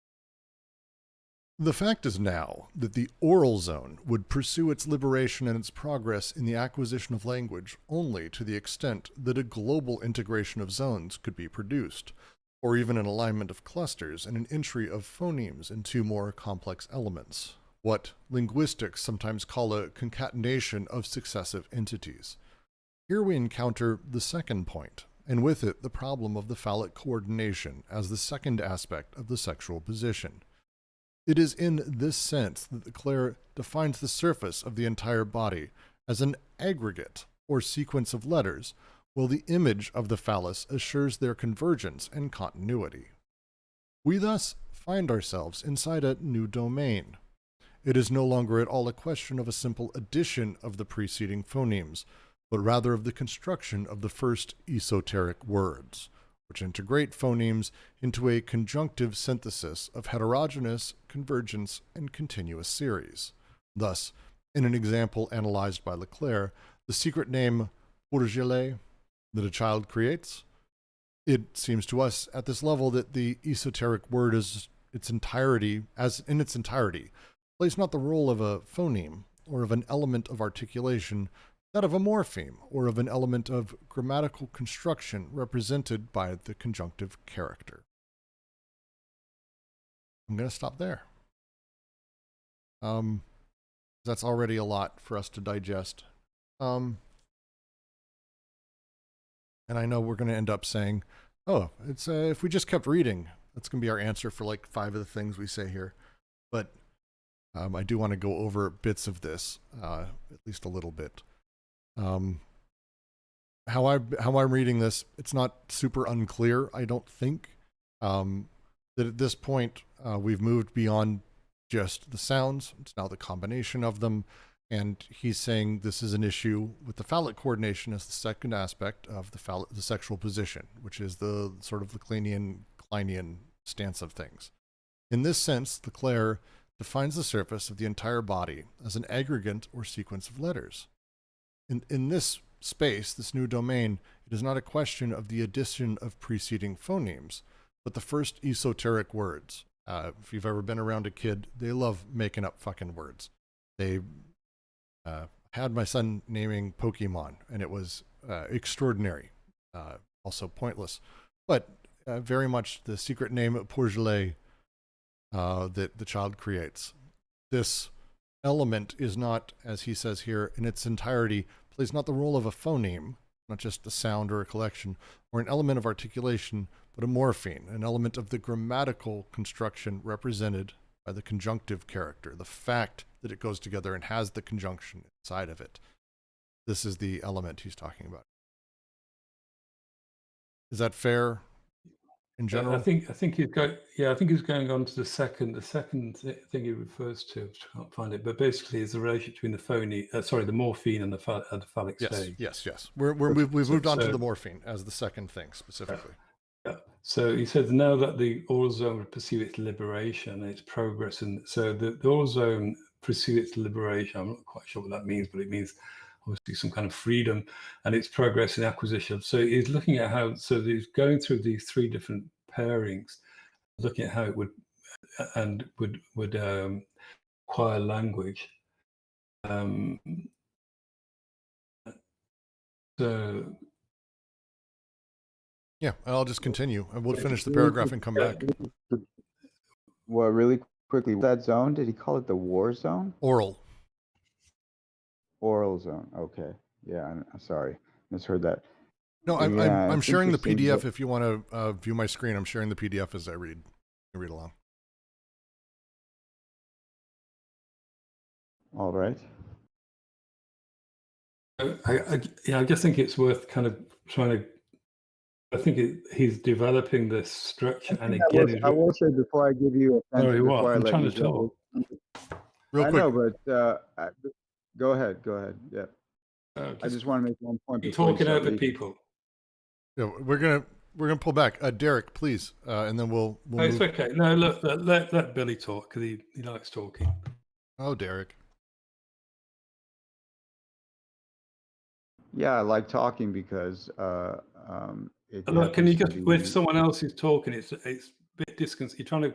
The fact is now that the oral zone would pursue its liberation and its progress in the acquisition of language only to the extent that a global integration of zones could be produced, or even an alignment of clusters and an entry of phonemes into more complex elements, what linguistics sometimes call a concatenation of successive entities. Here we encounter the second point, and with it the problem of the phallic coordination as the second aspect of the sexual position. It is in this sense that the Clare defines the surface of the entire body as an aggregate or sequence of letters, while the image of the phallus assures their convergence and continuity. We thus find ourselves inside a new domain. It is no longer at all a question of a simple addition of the preceding phonemes, but rather of the construction of the first esoteric words, which integrate phonemes into a conjunctive synthesis of heterogeneous, convergence, and continuous series. Thus, in an example analyzed by Leclerc, the secret name pour Gilles that a child creates, it seems to us at this level that the esoteric word is its entirety, plays not the role of a phoneme or of an element of articulation, that of a morpheme or of an element of grammatical construction represented by the conjunctive character. I'm going to stop there. That's already a lot for us to digest. And I know we're going to end up saying, oh, it's if we just kept reading, that's going to be our answer for like 5 of the things we say here. But I do want to go over bits of this, at least a little bit. How I'm reading this, it's not super unclear, I don't think. That at this point, we've moved beyond just the sounds. It's now the combination of them. And he's saying this is an issue with the phallic coordination as the second aspect of the sexual position, which is the sort of Kleinian stance of things. In this sense, Leclerc defines the surface of the entire body as an aggregate or sequence of letters. In this space, this new domain, it is not a question of the addition of preceding phonemes, but the first esoteric words. If you've ever been around a kid, they love making up fucking words. They had my son naming Pokemon, and it was extraordinary, also pointless, but very much the secret name pour Gilles that the child creates. This element is not, as he says here, in its entirety, plays not the role of a phoneme, not just a sound or a collection, or an element of articulation, but a morpheme, an element of the grammatical construction represented by the conjunctive character, the fact that it goes together and has the conjunction inside of it. This is the element he's talking about. Is that fair in general? I think he's going. Yeah, I think he's going on to the second thing he refers to. I can't find it, but basically, is the relationship between the the morphine and the phallic stage. Yes. We've moved on to the morphine as the second thing specifically. Yeah. So he says now that the oral zone would pursue its liberation and its progress, and so the oral zone pursue its liberation. I'm not quite sure what that means, but it means obviously some kind of freedom and its progress in acquisition. So he's looking at how, so he's going through these 3 different pairings, looking at how it would acquire language. So yeah, I'll just continue and we'll finish the paragraph and come back. Well, really quickly, that zone, did he call it the war zone? Oral zone. Okay. Yeah, I'm sorry. Misheard that. No, I'm sharing the PDF. If you want to view my screen, I'm sharing the PDF as I read along. All right. I just think it's worth kind of trying to. I think he's developing this structure, and again, I will say before I give you a sorry, what? I'm trying to talk. Real quick. I know, but go ahead. Yeah. I just want to make one point. You're talking over people. Yeah, we're gonna pull back. Derek, please, and then we'll it's okay. No, look, let Billy talk because he likes talking. Oh, Derek. Yeah, I like talking because look, can you just with someone else who's talking? It's a bit discon. You're trying to.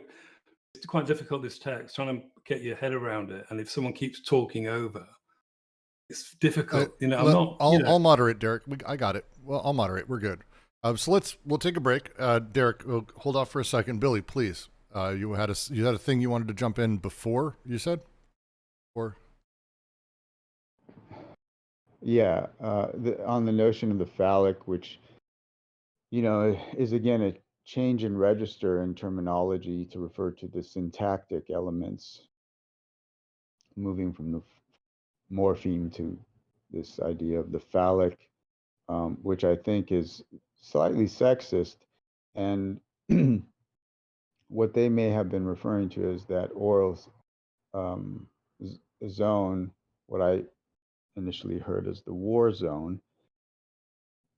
It's quite difficult, this text, trying to get your head around it, and if someone keeps talking over, it's difficult. I'll moderate, Derek. I got it. Well, I'll moderate. We're good. So we'll take a break. Derek, we'll hold off for a second. Billy, please. You had a thing you wanted to jump in before, you said? Or? Yeah, on the notion of the phallic, which, is again a change in register in terminology to refer to the syntactic elements, moving from the morpheme to this idea of the phallic, which I think is slightly sexist. And what they may have been referring to as that oral zone, what I initially heard as the war zone,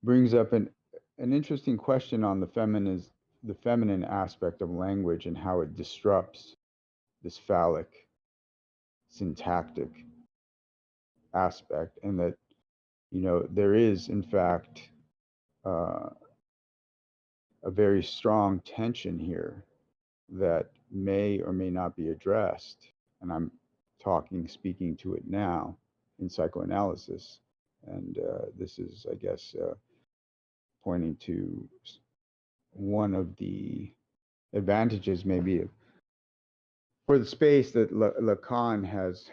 brings up an interesting question on the feminine aspect of language and how it disrupts this phallic syntactic aspect, and that, you know, there is in fact a very strong tension here that may or may not be addressed, and I'm speaking to it now in psychoanalysis, and this is, I guess, pointing to one of the advantages maybe for the space that Lacan has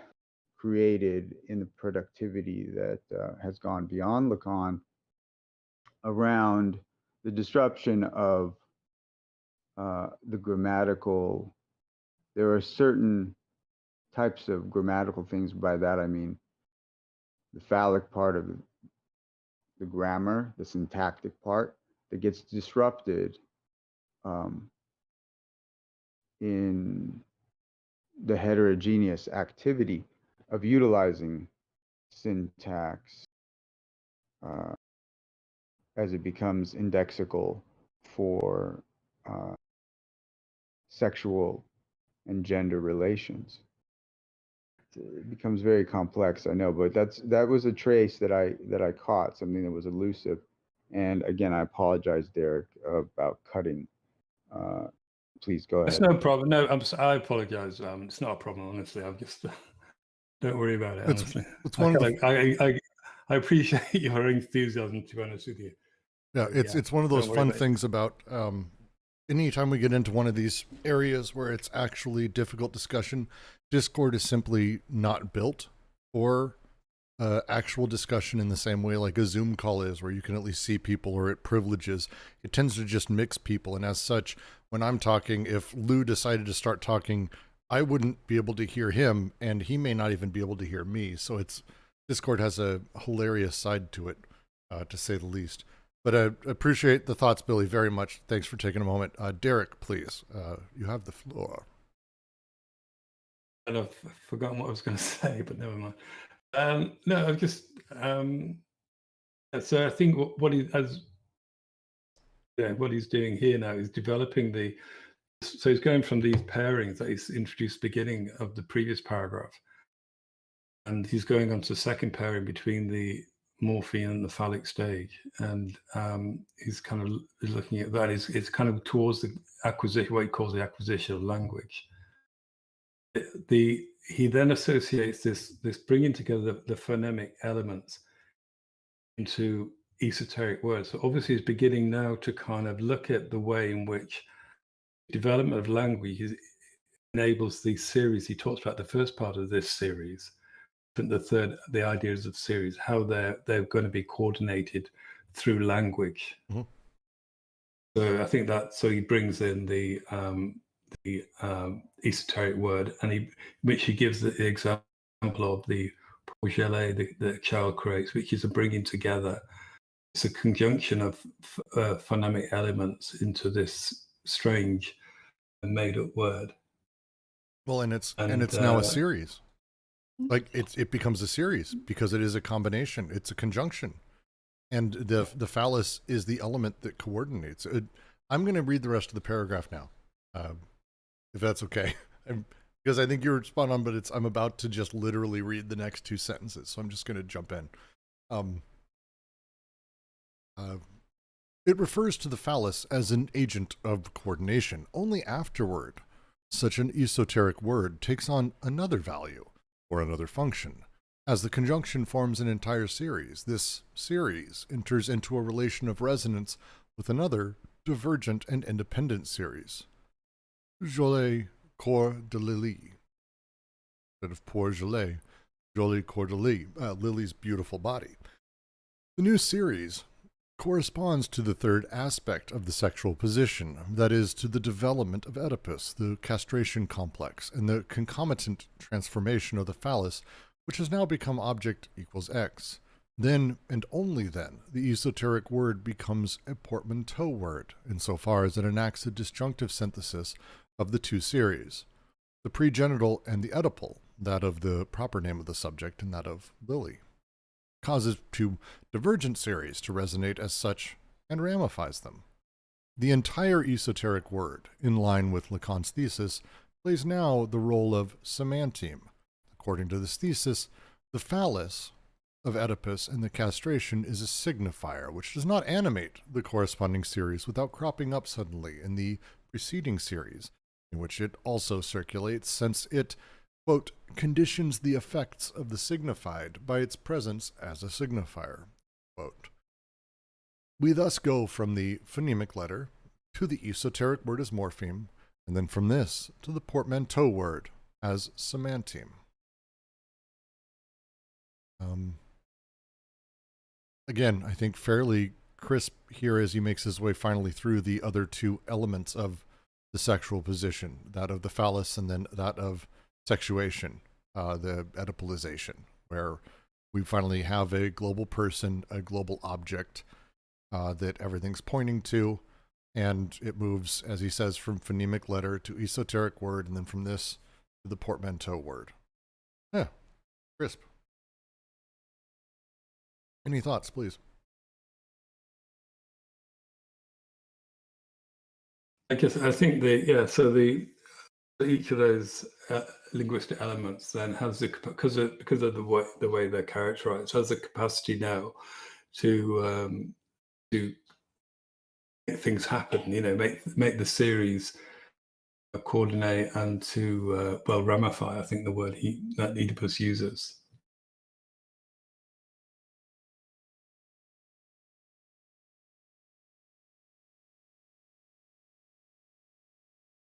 created in the productivity that has gone beyond Lacan around the disruption of the grammatical. There are certain types of grammatical things. By that I mean the phallic part of the grammar, the syntactic part, that gets disrupted in the heterogeneous activity of utilizing syntax as it becomes indexical for sexual and gender relations. It becomes very complex, I know, but that was a trace that I caught, something that was elusive. And again, I apologize, Derek, about cutting. Please go ahead. It's no problem. No, I apologize. It's not a problem, honestly. I'm just don't worry about it. Honestly, it's one of the. I appreciate your enthusiasm, to be honest with you. Yeah, it's one of those fun things about anytime we get into one of these areas where it's actually difficult discussion. Discord is simply not built for actual discussion in the same way like a Zoom call is, where you can at least see people, or it privileges. It tends to just mix people, and as such, when I'm talking, if Lou decided to start talking, I wouldn't be able to hear him, and he may not even be able to hear me. So Discord has a hilarious side to it, to say the least. But I appreciate the thoughts, Billy, very much. Thanks for taking a moment. Derek, please, you have the floor. And I've forgotten what I was going to say, but never mind. No, I've just so I think what he's doing here now is developing so he's going from these pairings that he's introduced beginning of the previous paragraph, and he's going on to the second pairing between the morphine and the phallic stage, and he's kind of looking at that. It's kind of towards the acquisition, what he calls the acquisition of language. He then associates this bringing together the phonemic elements into esoteric words. So obviously he's beginning now to kind of look at the way in which development of language enables these series. He talks about the first part of this series, and the third, the ideas of series, how they're going to be coordinated through language. Mm-hmm. So I think so he brings in the esoteric word, and which he gives the example of the projet the child creates, which is a bringing together. It's a conjunction of phonemic elements into this strange and made-up word. Well, and it's now a series. Like it becomes a series because it is a combination. It's a conjunction, and the phallus is the element that coordinates. I'm going to read the rest of the paragraph now, if that's okay, because I think you're spot on. But I'm about to just literally read the next two sentences, so I'm just going to jump in. It refers to the phallus as an agent of coordination. Only afterward, such an esoteric word takes on another value or another function. As the conjunction forms an entire series, this series enters into a relation of resonance with another divergent and independent series. Jolie corps de Lily. Instead of poor Jolie, Jolie corps de Lily, Lily's beautiful body. The new series corresponds to the third aspect of the sexual position, that is, to the development of Oedipus, the castration complex, and the concomitant transformation of the phallus, which has now become object equals X. Then, and only then, the esoteric word becomes a portmanteau word, insofar as it enacts a disjunctive synthesis of the two series, the pregenital and the Oedipal, that of the proper name of the subject and that of Lily, causes two divergent series to resonate as such and ramifies them. The entire esoteric word, in line with Lacan's thesis, plays now the role of semanteme. According to this thesis, the phallus of Oedipus and the castration is a signifier, which does not animate the corresponding series without cropping up suddenly in the preceding series, in which it also circulates, since it, quote, conditions the effects of the signified by its presence as a signifier, quote. We thus go from the phonemic letter to the esoteric word as morpheme, and then from this to the portmanteau word as semanteme. Again, I think fairly crisp here as he makes his way finally through the other two elements of the sexual position, that of the phallus and then that of sexuation, the Oedipalization, where we finally have a global person, a global object that everything's pointing to, and it moves, as he says, from phonemic letter to esoteric word, and then from this to the portmanteau word. Yeah, crisp. Any thoughts, please? I think each of those linguistic elements then has because of the way they're characterized, has the capacity now to make things happen. Make the series coordinate and to ramify. I think the word that Oedipus uses.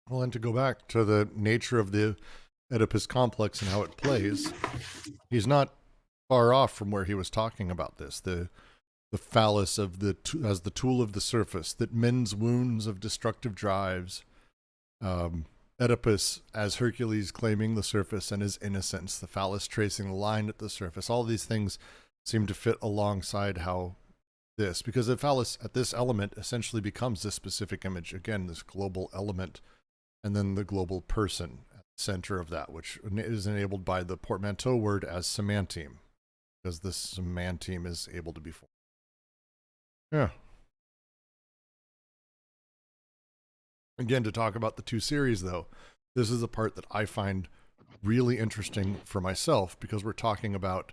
Well, and to go back to the nature of the Oedipus complex and how it plays, he's not far off from where he was talking about this. The phallus of as the tool of the surface that mends wounds of destructive drives. Oedipus as Hercules claiming the surface and his innocence. The phallus tracing the line at the surface. All these things seem to fit alongside how this, because the phallus at this element essentially becomes this specific image. Again, this global element, and then the global person at the center of that, which is enabled by the portmanteau word as semanteme, because this semanteme is able to be formed. Yeah. Again, to talk about the two series, though, this is the part that I find really interesting for myself, because we're talking about,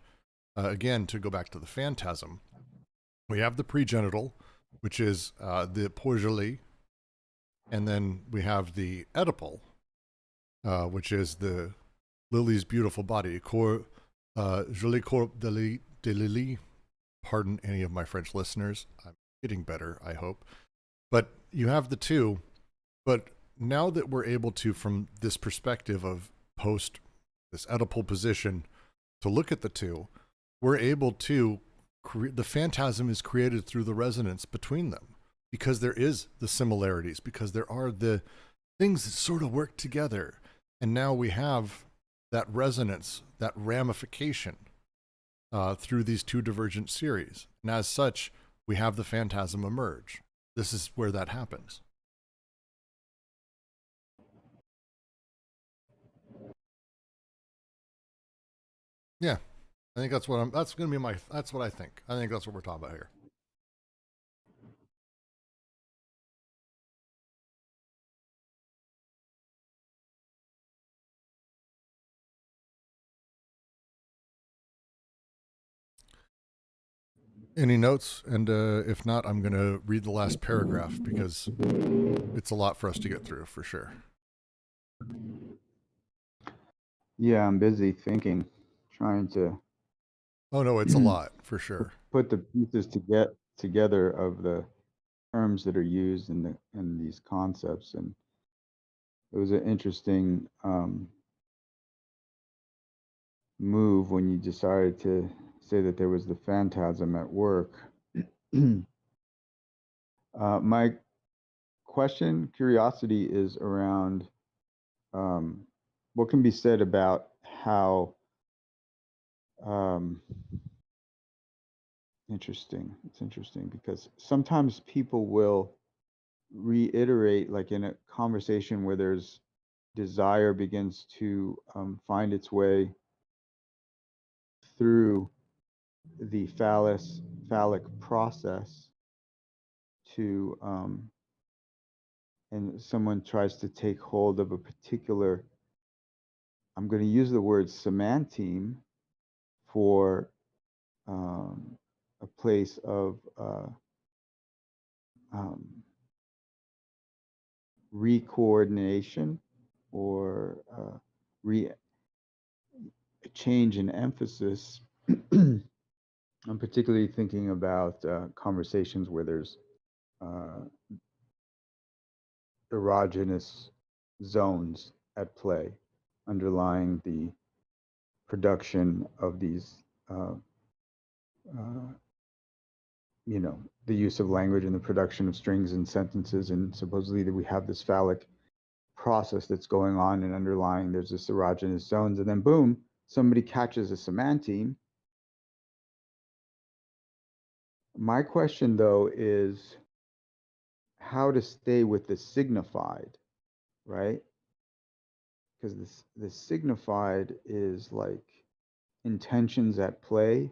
again, to go back to the phantasm, we have the pregenital, which is the Porgeli, and then we have the Oedipal, which is the Lily's beautiful body, Joli corps de Lily. Pardon any of my French listeners. I'm getting better, I hope. But you have the two. But now that we're able to, from this perspective of post this Oedipal position, to look at the two, we're able to the phantasm is created through the resonance between them, because there is the similarities, because there are the things that sort of work together. And now we have that resonance, that ramification through these two divergent series. And as such, we have the phantasm emerge. This is where that happens. Yeah, I think that's what that's going to be that's what I think. I think that's what we're talking about here. Any notes? And if not, I'm going to read the last paragraph, because it's a lot for us to get through, for sure. Yeah, I'm busy thinking, trying to. Oh no, it's a lot, for sure. Put the pieces together of the terms that are used in these concepts, and it was an interesting move when you decided to say that there was the phantasm at work. My curiosity is around what can be said about how interesting. It's interesting because sometimes people will reiterate, like in a conversation where there's desire begins to find its way through the phallic process to and someone tries to take hold of a particular, I'm going to use the word semanteme for a place of recoordination or change in emphasis. I'm particularly thinking about conversations where there's erogenous zones at play underlying the production of these, you know, the use of language and the production of strings and sentences. And supposedly that we have this phallic process that's going on and underlying there's this erogenous zones. And then boom, somebody catches a semanteme. My question though is how to stay with the signified, right? Because the signified is like intentions at play,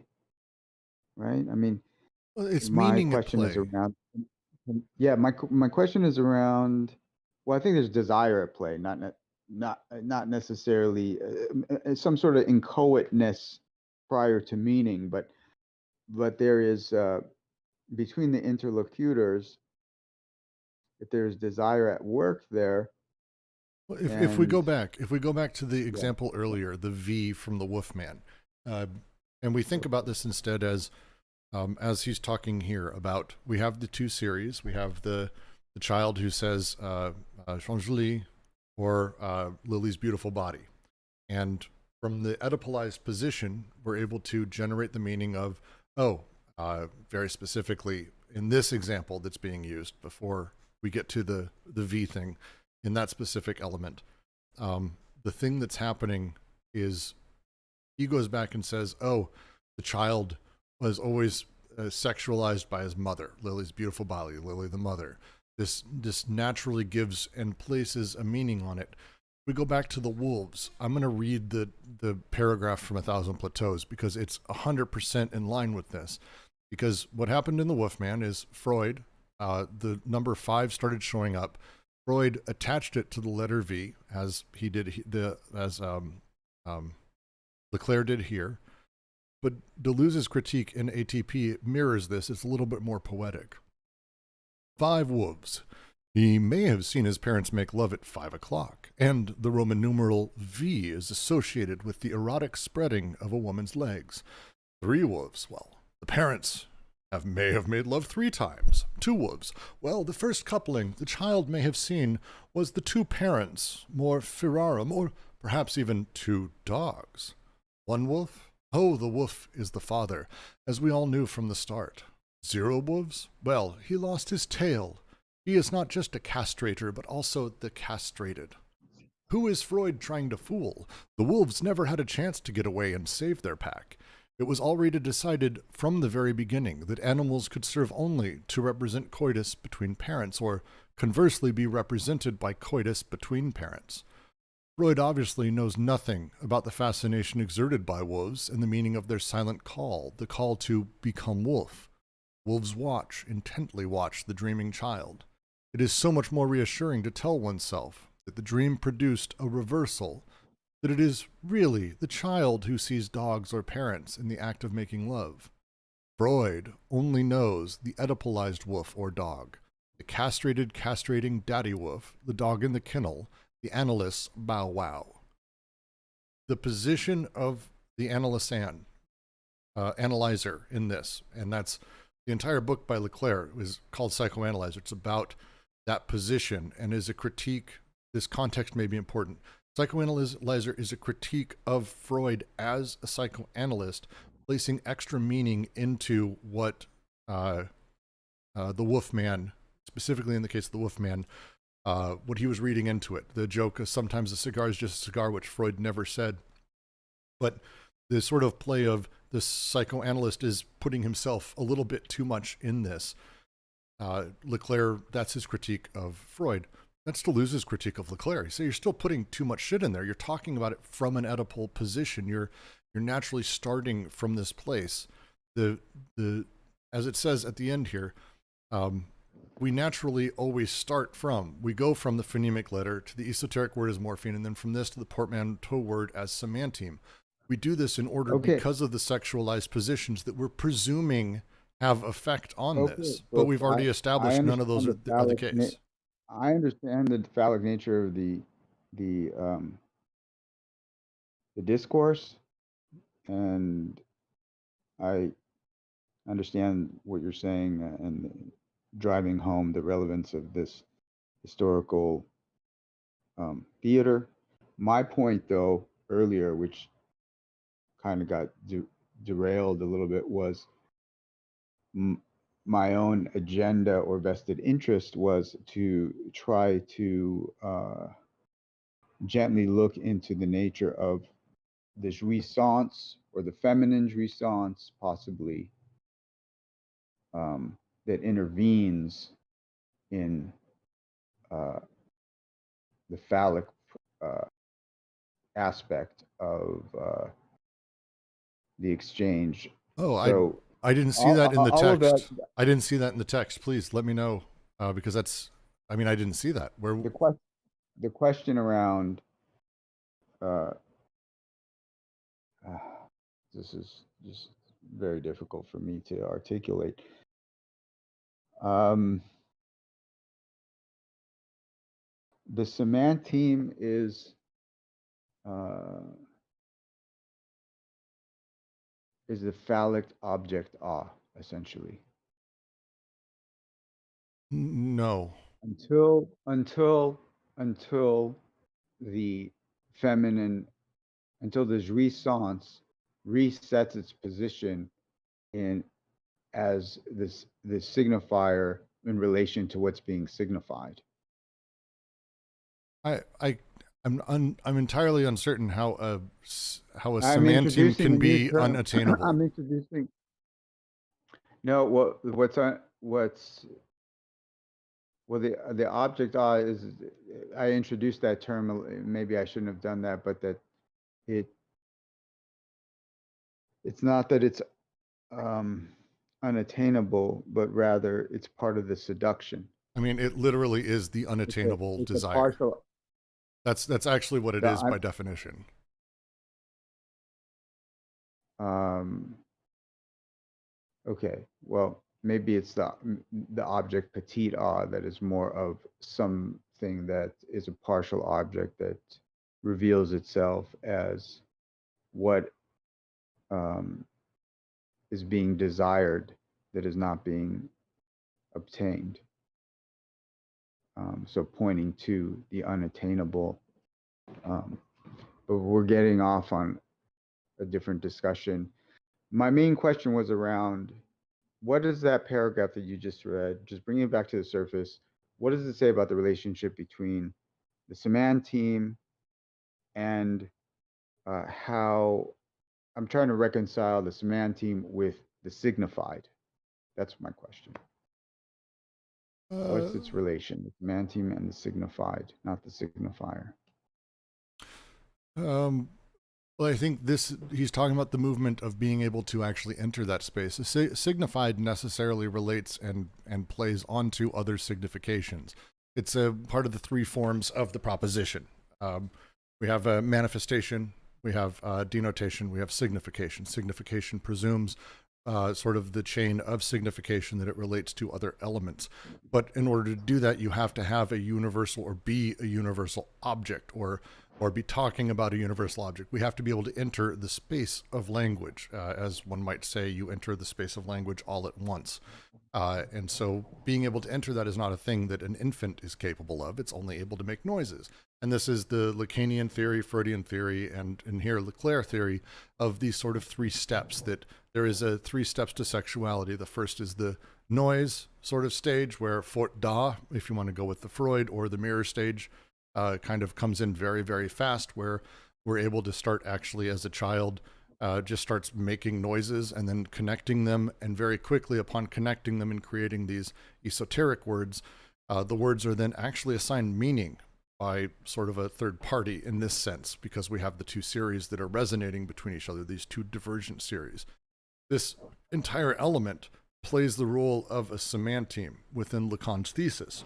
right? I mean, Well, it's my meaning at question is play. around, yeah, my question is around, well, I think there's desire at play, not necessarily some sort of inchoateness prior to meaning, but there is between the interlocutors, if there's desire at work there. Well, if we go back to the example earlier, the V from the Wolfman, and we think about this instead as he's talking here about, we have the two series, we have the child who says Changelie or Lily's beautiful body, and from the Oedipalized position, we're able to generate the meaning of, very specifically in this example that's being used before we get to the V thing. In that specific element, the thing that's happening is he goes back and says, the child was always sexualized by his mother, Lily's beautiful body, Lily the mother. This naturally gives and places a meaning on it. We go back to the wolves. I'm going to read the paragraph from 1,000 Plateaus because it's 100% in line with this. Because what happened in the Wolfman is Freud, the number 5 started showing up. Freud attached it to the letter V, as he did Leclerc did here. But Deleuze's critique in ATP mirrors this. It's a little bit more poetic. 5 wolves. He may have seen his parents make love at 5 o'clock, and the Roman numeral V is associated with the erotic spreading of a woman's legs. 3 wolves. Well, the parents may have made love 3 times. 2 wolves. Well, the first coupling the child may have seen was the 2 parents, more firarum, or perhaps even 2 dogs. 1 wolf? Oh, the wolf is the father, as we all knew from the start. 0 wolves? Well, he lost his tail. He is not just a castrator, but also the castrated. Who is Freud trying to fool? The wolves never had a chance to get away and save their pack. It was already decided from the very beginning that animals could serve only to represent coitus between parents, or conversely be represented by coitus between parents. Freud obviously knows nothing about the fascination exerted by wolves and the meaning of their silent call, the call to become wolf. Wolves intently watch the dreaming child. It is so much more reassuring to tell oneself that the dream produced a reversal, that it is really the child who sees dogs or parents in the act of making love. Freud only knows the Oedipalized wolf or dog, the castrated castrating daddy wolf, the dog in the kennel, the analyst's bow wow. The position of the analyzer in this, and that's the entire book by Leclerc, is called Psychoanalyzer. It's about that position and is a critique. This context may be important. Psychoanalyzer is a critique of Freud as a psychoanalyst, placing extra meaning into what the Wolfman, specifically in the case of the Wolfman, what he was reading into it. The joke is sometimes a cigar is just a cigar, which Freud never said. But the sort of play of the psychoanalyst is putting himself a little bit too much in this. Leclerc, that's his critique of Freud. That's Deleuze's critique of Leclerc. So you're still putting too much shit in there. You're talking about it from an Oedipal position. You're naturally starting from this place. The as it says at the end here, we naturally always start from. We go from the phonemic letter to the esoteric word as morphine, and then from this to the portmanteau word as semanteme. We do this in order because of the sexualized positions that we're presuming have effect on this, but we've already established none of those are the case. I understand the phallic nature of the discourse, and I understand what you're saying and driving home the relevance of this historical theater. My point, though, earlier, which kind of got derailed a little bit, was my own agenda or vested interest was to try to gently look into the nature of the jouissance or the feminine jouissance, possibly, that intervenes in the phallic aspect of the exchange. Oh, so I didn't see that in the text. I didn't see that in the text. Please let me know, because that's, I mean, I didn't see that. Where the question around this is just very difficult for me to articulate. The semanteme is the phallic object essentially. No. Until the feminine, until the jouissance resets its position in as this signifier in relation to what's being signified. I'm entirely uncertain how a semanteme can be unattainable. I'm introducing. No, the object is, I introduced that term. Maybe I shouldn't have done that, but that it's not that it's unattainable, but rather it's part of the seduction. I mean, it literally is the unattainable desire. That's actually what it is by definition. Okay, well, maybe it's the object petit that is more of something that is a partial object that reveals itself as what is being desired that is not being obtained. So pointing to the unattainable, but we're getting off on a different discussion. My main question was around, what is that paragraph that you just read? Just bringing it back to the surface. What does it say about the relationship between the semanteme and how I'm trying to reconcile the semanteme with the signified? That's my question. What's its relation? The semanteme and the signified, not the signifier. Well, I think he's talking about the movement of being able to actually enter that space. Signified necessarily relates and plays onto other significations. It's a part of the three forms of the proposition. We have a manifestation, we have denotation, we have signification. Signification presumes sort of the chain of signification that it relates to other elements. But in order to do that, you have to have a universal or be a universal object or be talking about a universal object. We have to be able to enter the space of language. As one might say, you enter the space of language all at once. And so being able to enter that is not a thing that an infant is capable of. It's only able to make noises. And this is the Lacanian theory, Freudian theory, and here Leclerc theory of these sort of three steps, that there is a 3 steps to sexuality. The first is the noise sort of stage where Fort da, if you want to go with the Freud, or the mirror stage, kind of comes in very, very fast, where we're able to start actually as a child, just starts making noises and then connecting them. And very quickly upon connecting them and creating these esoteric words, the words are then actually assigned meaning by sort of a third party in this sense, because we have the two series that are resonating between each other, these two divergent series. This entire element plays the role of a semanteme within Lacan's thesis.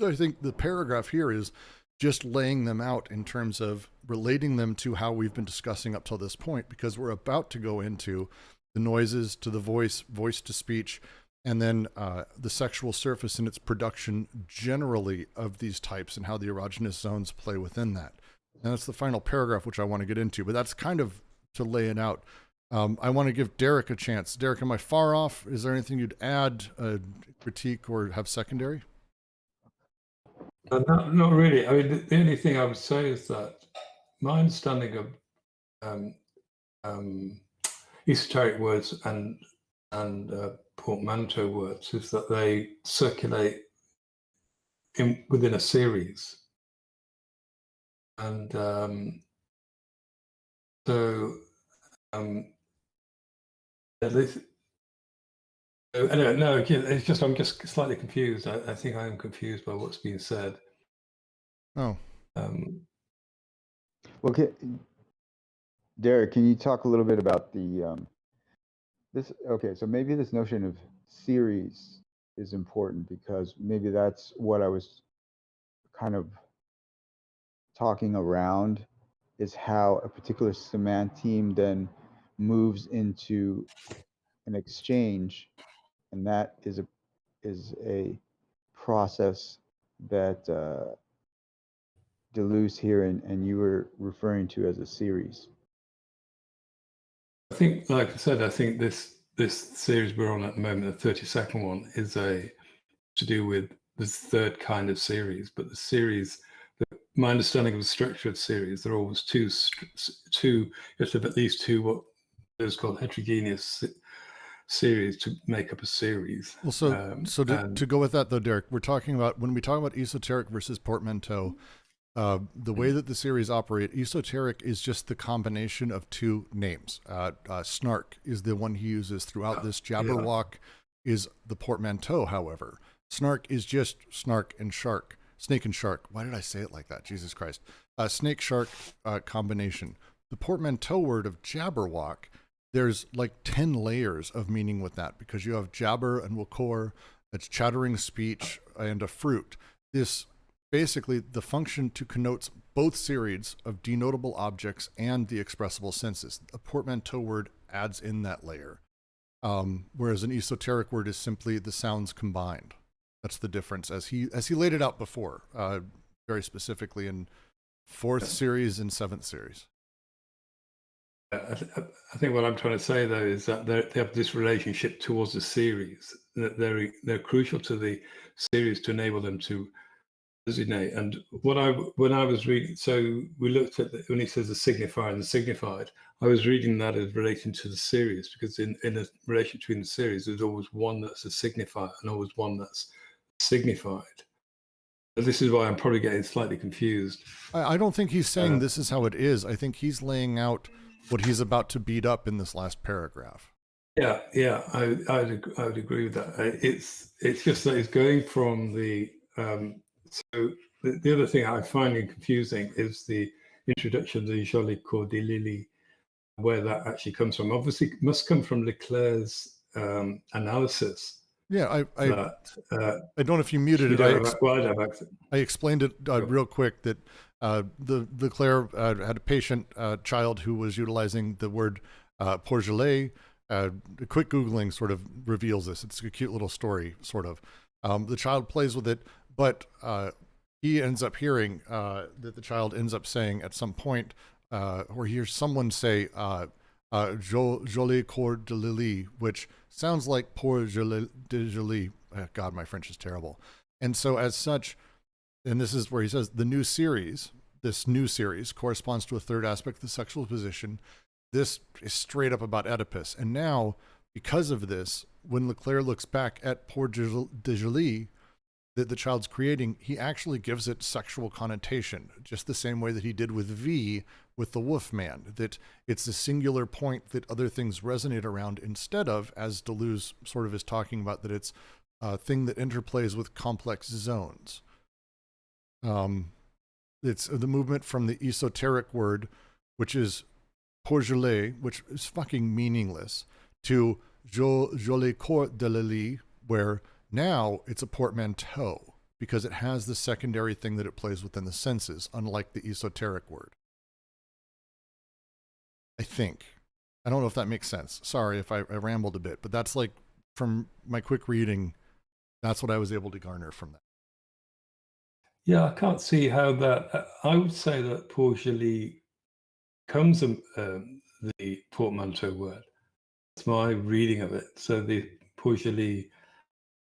I think the paragraph here is just laying them out in terms of relating them to how we've been discussing up till this point, because we're about to go into the noises to the voice, voice to speech, and then the sexual surface and its production generally of these types and how the erogenous zones play within that. And that's the final paragraph, which I want to get into, but that's kind of to lay it out. I want to give Derek a chance. Derek, am I far off? Is there anything you'd add, critique, or have secondary? Not really. I mean, the only thing I would say is that my understanding of esoteric words and portmanteau words is that they circulate within a series, and I don't know. It's just I'm just slightly confused. I think I am confused by what's being said. Oh. Okay, Derek, can you talk a little bit about the this? Okay, so maybe this notion of series is important, because maybe that's what I was kind of talking around, is how a particular semanteme then moves into an exchange, and that is a process that Deleuze here and you were referring to as a series. I think, like I said, I think this series we're on at the moment, the 32nd one, is to do with this third kind of series. But the series, my understanding of the structure of series, there are always two. You have to have at least two what is called heterogeneous series to make up a series. Well, to go with that though, Derek, we're talking about, when we talk about esoteric versus portmanteau, the way that the series operate, esoteric is just the combination of two names. Snark is the one he uses throughout this. Jabberwock is the portmanteau, however. Snark is just snark and shark, snake and shark. Why did I say it like that? Jesus Christ. Snake shark combination. The portmanteau word of jabberwock, there's like 10 layers of meaning with that, because you have jabber and wakor, that's chattering speech, and a fruit. This basically the function to connotes both series of denotable objects and the expressible senses. A portmanteau word adds in that layer, whereas an esoteric word is simply the sounds combined. That's the difference, as he laid it out before, very specifically in 4th series and 7th series. I think what I'm trying to say though is that they have this relationship towards the series. That they're crucial to the series to enable them to resonate. And when I was reading, so we looked at when he says the signifier and the signified, I was reading that as relating to the series, because in a relation between the series, there's always one that's a signifier and always one that's signified. But this is why I'm probably getting slightly confused. I don't think he's saying this is how it is. I think he's laying out what he's about to beat up in this last paragraph. Yeah, I would agree with that. It's just that it's going from the so the other thing I find confusing is the introduction of the Joli Cours de Lily, where that actually comes from. Obviously, it must come from Leclerc's analysis. Yeah, I don't know if you muted it. I explained it real quick that the Leclerc had a patient child who was utilizing the word Porgelet. A quick Googling sort of reveals this. It's a cute little story, sort of. The child plays with it, but he ends up hearing that the child ends up saying at some point, or hears someone say, Joli Cours de Lily, which sounds like Pour de Jolie. God, my French is terrible. And so as such, and this is where he says this new series corresponds to a third aspect of the sexual position. This is straight up about Oedipus. And now, because of this, when Leclerc looks back at Pour de Jolie that the child's creating, he actually gives it sexual connotation, just the same way that he did with V with the Wolfman, that it's a singular point that other things resonate around, instead of, as Deleuze sort of is talking about, that it's thing that interplays with complex zones. It's the movement from the esoteric word, which is Portmanteau, which is fucking meaningless, to Joli Court de Lili, where now it's a portmanteau because it has the secondary thing that it plays within the senses, unlike the esoteric word. I think. I don't know if that makes sense. Sorry if I rambled a bit, but that's like, from my quick reading, that's what I was able to garner from that. Yeah, I can't see how that. I would say that Portmanteau comes the portmanteau word. That's my reading of it. So the Portmanteau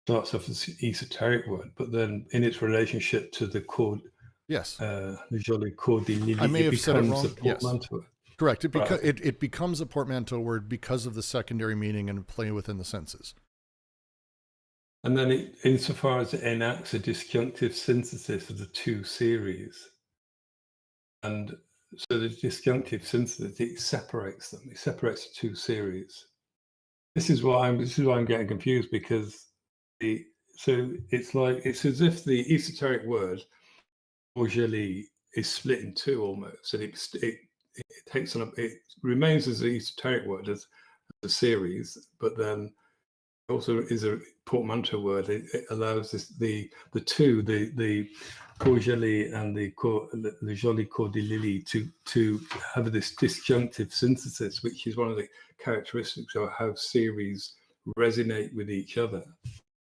starts off as an esoteric word, but then in its relationship to the chord, Yes. the joli chord de Lili, I may have said it wrong. a portmanteau. Yes. Correct. Right. It becomes a portmanteau word because of the secondary meaning and play within the senses. And then insofar as it enacts a disjunctive synthesis of the two series, and so the disjunctive synthesis, it separates them. It separates the two series. This is why I'm getting confused, because it's as if the esoteric word Orality is split in two almost, and it takes on it remains as the esoteric word as a series, but then also is a portmanteau word. It allows the Courgeli and the Joli Cour de Lili to have this disjunctive synthesis, which is one of the characteristics of how series resonate with each other.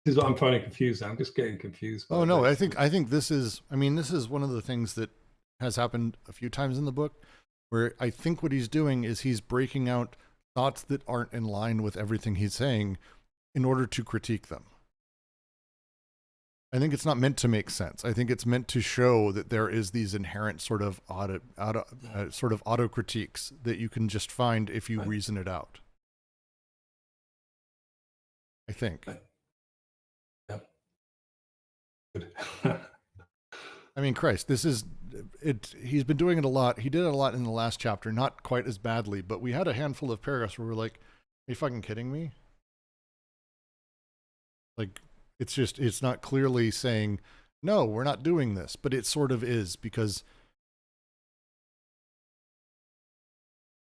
This is what I'm finding confused. I'm just getting confused. Oh no, I think this is one of the things that has happened a few times in the book, where I think what he's doing is he's breaking out thoughts that aren't in line with everything he's saying in order to critique them. I think it's not meant to make sense. I think it's meant to show that there is these inherent sort of auto critiques that you can just find if you reason it out. I think. Yeah. Good. I mean, Christ, this is it. He's been doing it a lot. He did it a lot in the last chapter, not quite as badly, but we had a handful of paragraphs where we're like, "Are you fucking kidding me?" Like, it's not clearly saying, "No, we're not doing this," but it sort of is, because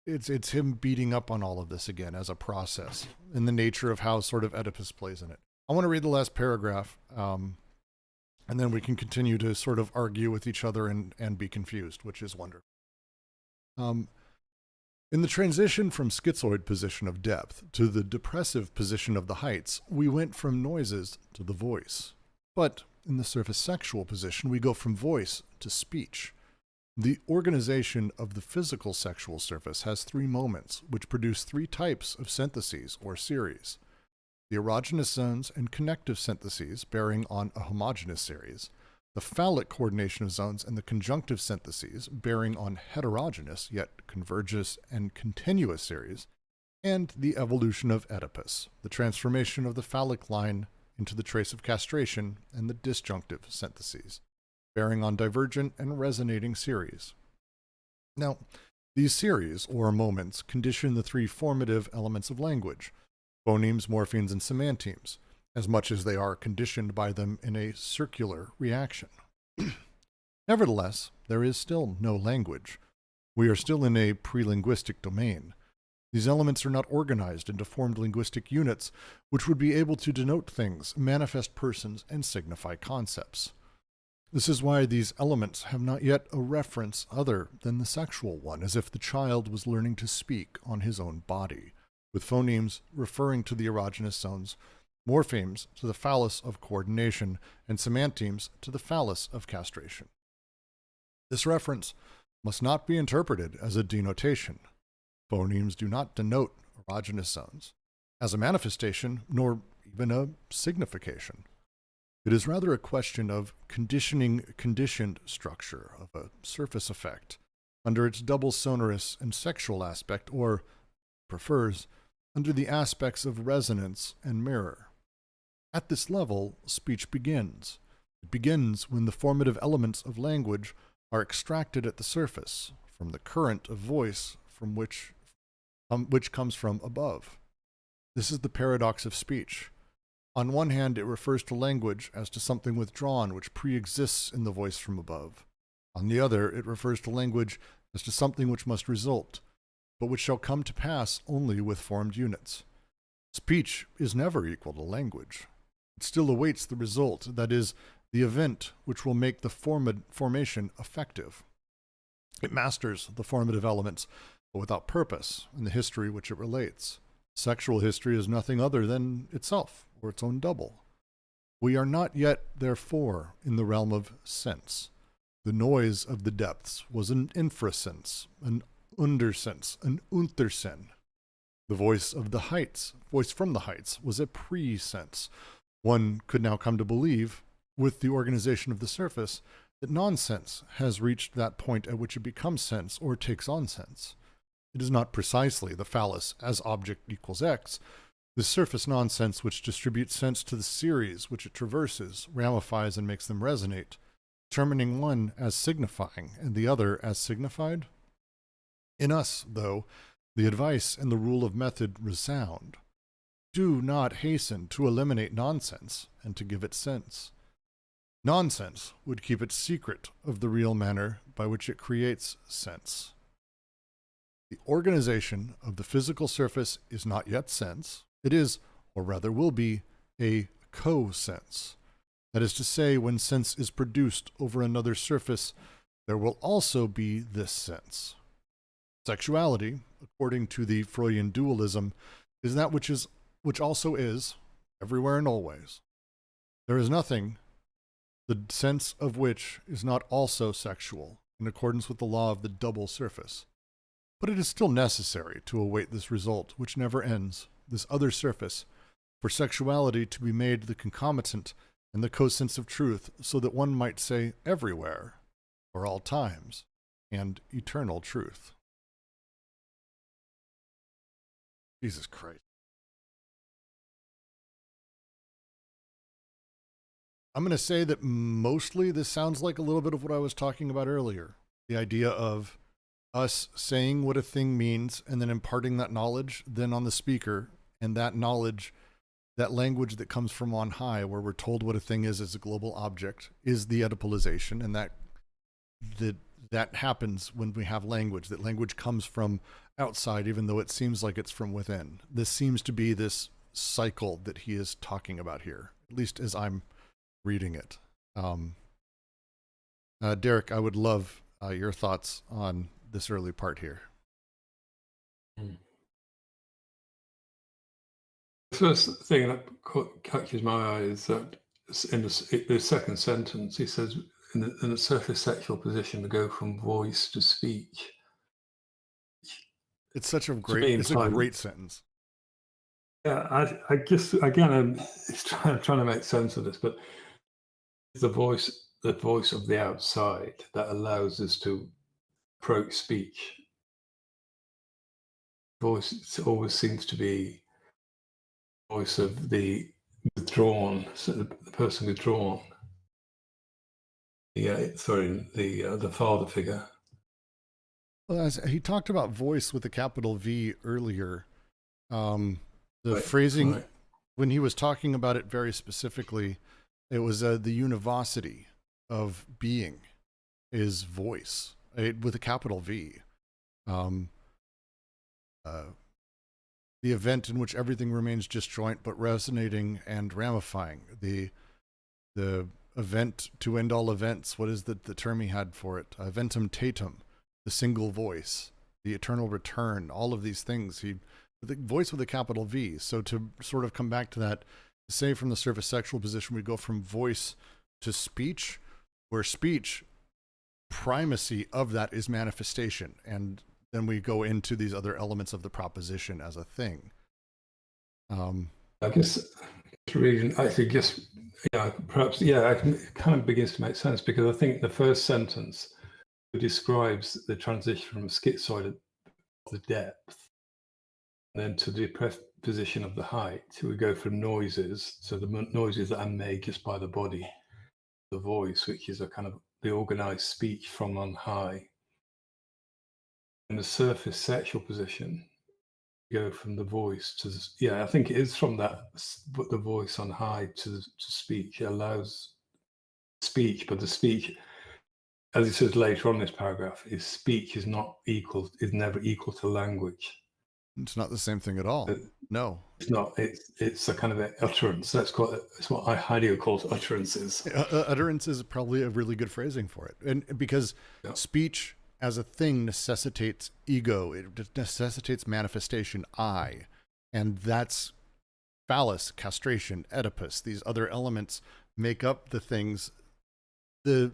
it's him beating up on all of this again as a process in the nature of how sort of Oedipus plays in it. I want to read the last paragraph. And then we can continue to sort of argue with each other and be confused, which is wonderful. In the transition from schizoid position of depth to the depressive position of the heights, we went from noises to the voice. But in the surface sexual position, we go from voice to speech. The organization of the physical sexual surface has three moments, which produce three types of syntheses or series. The erogenous zones and connective syntheses bearing on a homogeneous series, the phallic coordination of zones and the conjunctive syntheses bearing on heterogeneous yet convergent and continuous series, and the evolution of Oedipus, the transformation of the phallic line into the trace of castration, and the disjunctive syntheses bearing on divergent and resonating series. Now, these series, or moments, condition the three formative elements of language: phonemes, morphemes, and semantemes, as much as they are conditioned by them in a circular reaction. Nevertheless, there is still no language. We are still in a pre-linguistic domain. These elements are not organized into formed linguistic units, which would be able to denote things, manifest persons, and signify concepts. This is why these elements have not yet a reference other than the sexual one, as if the child was learning to speak on his own body, with phonemes referring to the erogenous zones, morphemes to the phallus of coordination, and semantemes to the phallus of castration. This reference must not be interpreted as a denotation. Phonemes do not denote erogenous zones as a manifestation, nor even a signification. It is rather a question of conditioned structure of a surface effect under its double sonorous and sexual aspect, or, prefers, under the aspects of resonance and mirror. At this level, speech begins. It begins when the formative elements of language are extracted at the surface, from the current of voice from which comes from above. This is the paradox of speech. On one hand, it refers to language as to something withdrawn which pre-exists in the voice from above. On the other, it refers to language as to something which must result, but which shall come to pass only with formed units. Speech is never equal to language. It still awaits the result, that is, the event which will make the formation effective. It masters the formative elements, but without purpose, in the history which it relates. Sexual history is nothing other than itself, or its own double. We are not yet, therefore, in the realm of sense. The noise of the depths was an infrasense, an undersense, an untersen. The voice of the heights, voice from the heights, was a pre-sense. One could now come to believe, with the organization of the surface, that nonsense has reached that point at which it becomes sense or takes on sense. It is not precisely the phallus as object equals X, the surface nonsense which distributes sense to the series which it traverses, ramifies, and makes them resonate, determining one as signifying and the other as signified. In us, though, the advice and the rule of method resound. Do not hasten to eliminate nonsense and to give it sense. Nonsense would keep it secret of the real manner by which it creates sense. The organization of the physical surface is not yet sense. It is, or rather will be, a co-sense. That is to say, when sense is produced over another surface, there will also be this sense. Sexuality, according to the Freudian dualism, is that which also is, everywhere and always. There is nothing, the sense of which is not also sexual, in accordance with the law of the double surface. But it is still necessary to await this result, which never ends, this other surface, for sexuality to be made the concomitant and the co-sense of truth, so that one might say everywhere, for all times, and eternal truth. Jesus Christ. I'm going to say that mostly this sounds like a little bit of what I was talking about earlier. The idea of us saying what a thing means and then imparting that knowledge then on the speaker, and that knowledge, that language that comes from on high, where we're told what a thing is as a global object, is the Oedipalization, and that happens when we have language. That language comes from outside, even though it seems like it's from within. This seems to be this cycle that he is talking about here, at least as I'm reading it. Derek, I would love your thoughts on this early part here. The first thing that catches my eye is that in the second sentence, he says, in the surface sexual position, to go from voice to speech. It's such a great, it's a great sentence. Yeah, I guess, again, I'm trying to make sense of this, but the voice of the outside that allows us to approach speech. Voice always seems to be voice of the withdrawn, so the person withdrawn. The father figure. Well, as he talked about voice with a capital V earlier, the phrasing, when he was talking about it very specifically, it was the univocity of being is voice, with a capital V. The event in which everything remains disjoint but resonating and ramifying. The event to end all events. What is the term he had for it? Ventum tatum, the single voice, the eternal return, all of these things. The voice with a capital V. So to sort of come back to that, say from the surface sexual position, we go from voice to speech, where speech, primacy of that is manifestation. And then we go into these other elements of the proposition as a thing. I guess reading, actually, just perhaps it kind of begins to make sense, because I think the first sentence describes the transition from schizoid of the depth, and then to the position of the height. We go from noises, so the noises that are made just by the body, the voice, which is a kind of the organized speech from on high. In the surface sexual position, go from the voice to yeah, I think it is from that the voice on high to speech. It allows speech, but the speech, as it says later on in this paragraph, is speech is never equal to language. It's not the same thing at all. No. It's not. It's a kind of an utterance. That's it's what Heidegger calls utterances. Utterance is probably a really good phrasing for it, and because speech as a thing necessitates ego, it necessitates manifestation, I, and that's phallus, castration, Oedipus. These other elements make up the things. The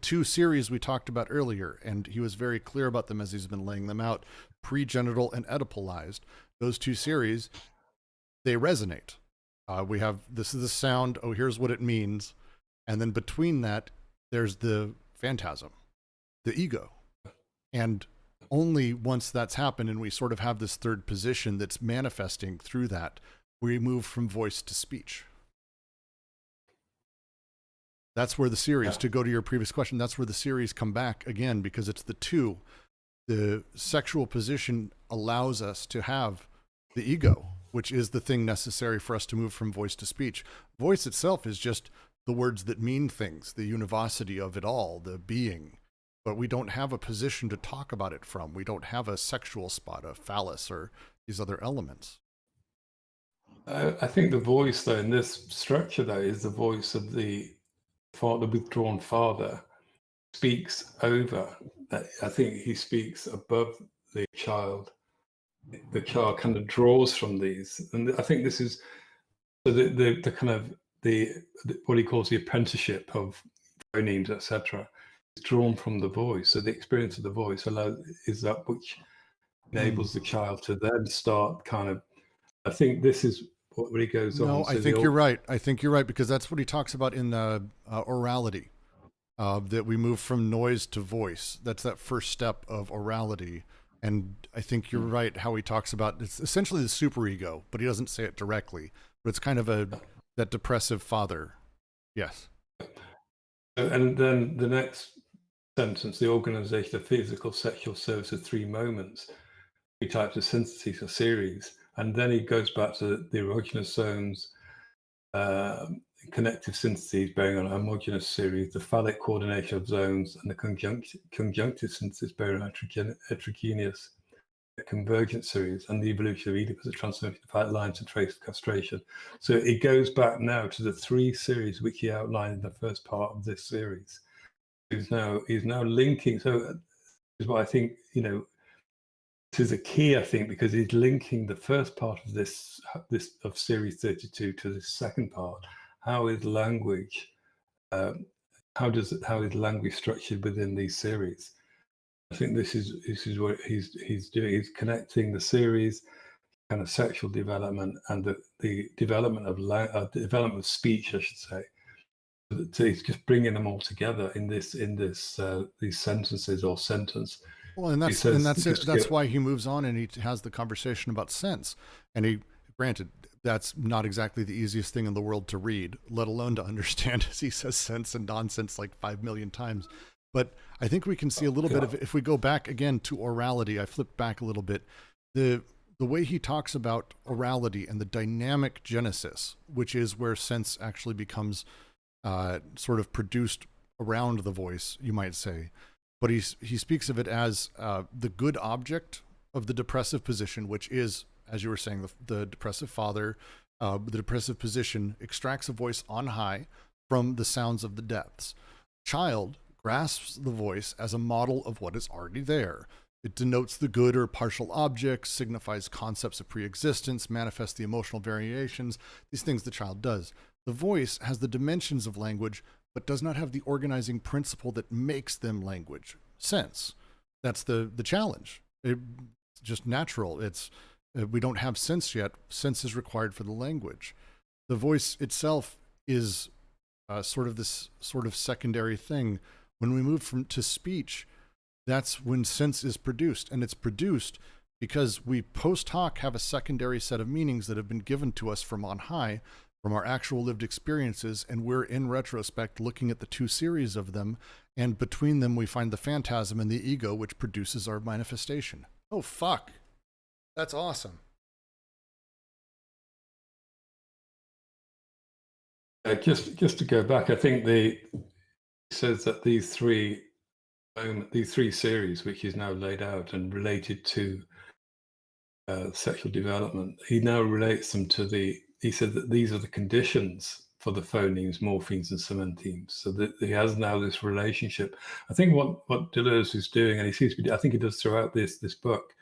two series we talked about earlier, and he was very clear about them as he's been laying them out, pre-genital and Oedipalized. Those two series, they resonate. We have, this is the sound, oh, here's what it means. And then between that, there's the phantasm, the ego. And only once that's happened and we sort of have this third position that's manifesting through that, we move from voice to speech. That's where the series, to go to your previous question, that's where the series come back again, because it's the two. The sexual position allows us to have the ego, which is the thing necessary for us to move from voice to speech. Voice itself is just the words that mean things, the univocity of it all, the being. But we don't have a position to talk about it from. We don't have a sexual spot, a phallus, or these other elements. I think the voice, though, in this structure, though, is the voice of the withdrawn father speaks over. I think he speaks above the child. The child kind of draws from these, and I think this is the kind of what he calls the apprenticeship of phonemes, etc. is drawn from the voice. So the experience of the voice is that which enables the child to then start kind of. I think this is what he goes on. No, I think you're right. I think you're right, because that's what he talks about in orality. That we move from noise to voice. That's that first step of orality. And I think you're right how he talks about, it's essentially the superego, but he doesn't say it directly. But it's kind of that depressive father. Yes. And then the next sentence, the organization of physical sexual services, 3 moments, 3 types of syntheses or series. And then he goes back to the erogenous zones, connective syntheses bearing on a homogeneous series, the phallic coordination of zones, and the conjunctive synthesis bearing on heterogeneous convergent series, and the evolution of Oedipus, the transformation of phallic lines and trace of castration. So it goes back now to the 3 series which he outlined in the first part of this series. He's now linking. So is what I think, this is a key, I think, because he's linking the first part of this of series 32 to the second part. How is language? How is language structured within these series? I think this is what he's doing. He's connecting the series, kind of sexual development, and the development of development of speech, I should say. So he's just bringing them all together in these sentences or sentence. Well, and that's why he moves on and he has the conversation about sense. And granted, that's not exactly the easiest thing in the world to read, let alone to understand, as he says sense and nonsense like 5 million times. But I think we can see a little bit of, if we go back again to orality, I flipped back a little bit, the way he talks about orality and the dynamic genesis, which is where sense actually becomes sort of produced around the voice, you might say. But he speaks of it as the good object of the depressive position, which is, as you were saying, the depressive father, the depressive position extracts a voice on high from the sounds of the depths. Child grasps the voice as a model of what is already there. It denotes the good or partial objects, signifies concepts of pre-existence, manifests the emotional variations, these things the child does. The voice has the dimensions of language, but does not have the organizing principle that makes them language. Sense. That's the challenge. It's just natural. We don't have sense yet. Sense is required for the language. The voice itself is sort of this sort of secondary thing. When we move to speech, that's when sense is produced. And it's produced because we post hoc have a secondary set of meanings that have been given to us from on high, from our actual lived experiences, and we're in retrospect looking at the 2 series of them, and between them we find the phantasm and the ego, which produces our manifestation. Oh, fuck. That's awesome. Just to go back, I think he says that these three series, which is now laid out and related to sexual development, he now relates them to he said that these are the conditions for the phonemes, morphemes, and sementemes. So that he has now this relationship. I think what Deleuze is doing, and he seems to be, I think he does throughout this book,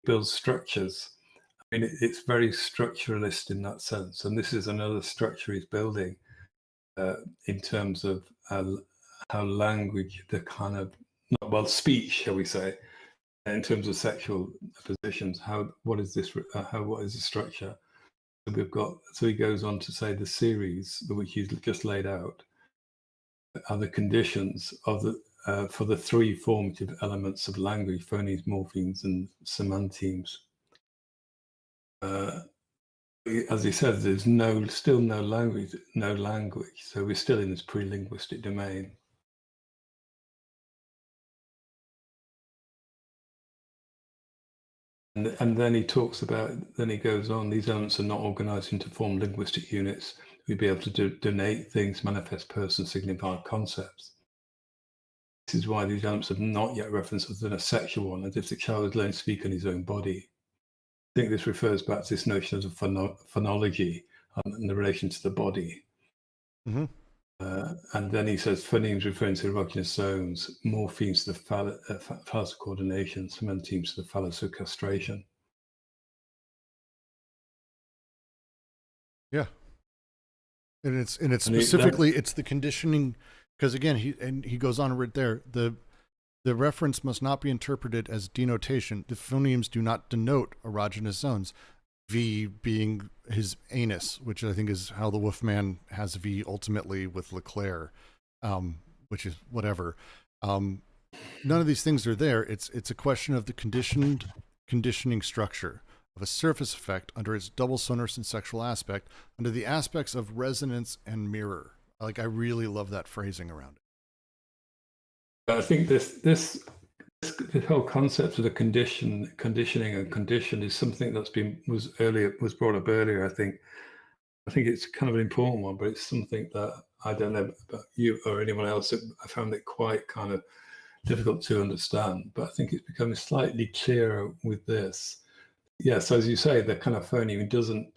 builds structures. I mean, it's very structuralist in that sense, and this is another structure he's building in terms of how language, the kind of, speech, shall we say, in terms of sexual positions, what is the structure? So he goes on to say the series, which he's just laid out, are the conditions of for the three formative elements of language: phonemes, morphemes, and sementemes. As he says, there's still no language. So we're still in this pre-linguistic domain. And then he talks about, then he goes on, these elements are not organized into form linguistic units. We'd be able to donate things, manifest persons, signify concepts. This is why these elements are not yet referenced as a sexual one, as if the child is learning to speak on his own body. I think this refers back to this notion of phonology and the relation to the body. Mm-hmm. And then he says phonemes referring to erogenous zones, morphemes to the phallus coordination, sementemes to the phallus of castration. Yeah, and it's specifically it's the conditioning, because again he goes on right there, the reference must not be interpreted as denotation. The phonemes do not denote erogenous zones. V being his anus, which I think is how the Wolfman has V ultimately with Leclerc, which is whatever. None of these things are there. It's a question of the conditioning structure of a surface effect under its double sonorous and sexual aspect, under the aspects of resonance and mirror. Like, I really love that phrasing around it. I think this whole concept of the conditioning and condition is something that's was brought up earlier. I think it's kind of an important one, but it's something that I don't know about you or anyone else. I found it quite kind of difficult to understand, but I think it's becoming slightly clearer with this. Yes, as you say, the kind of phoneme doesn't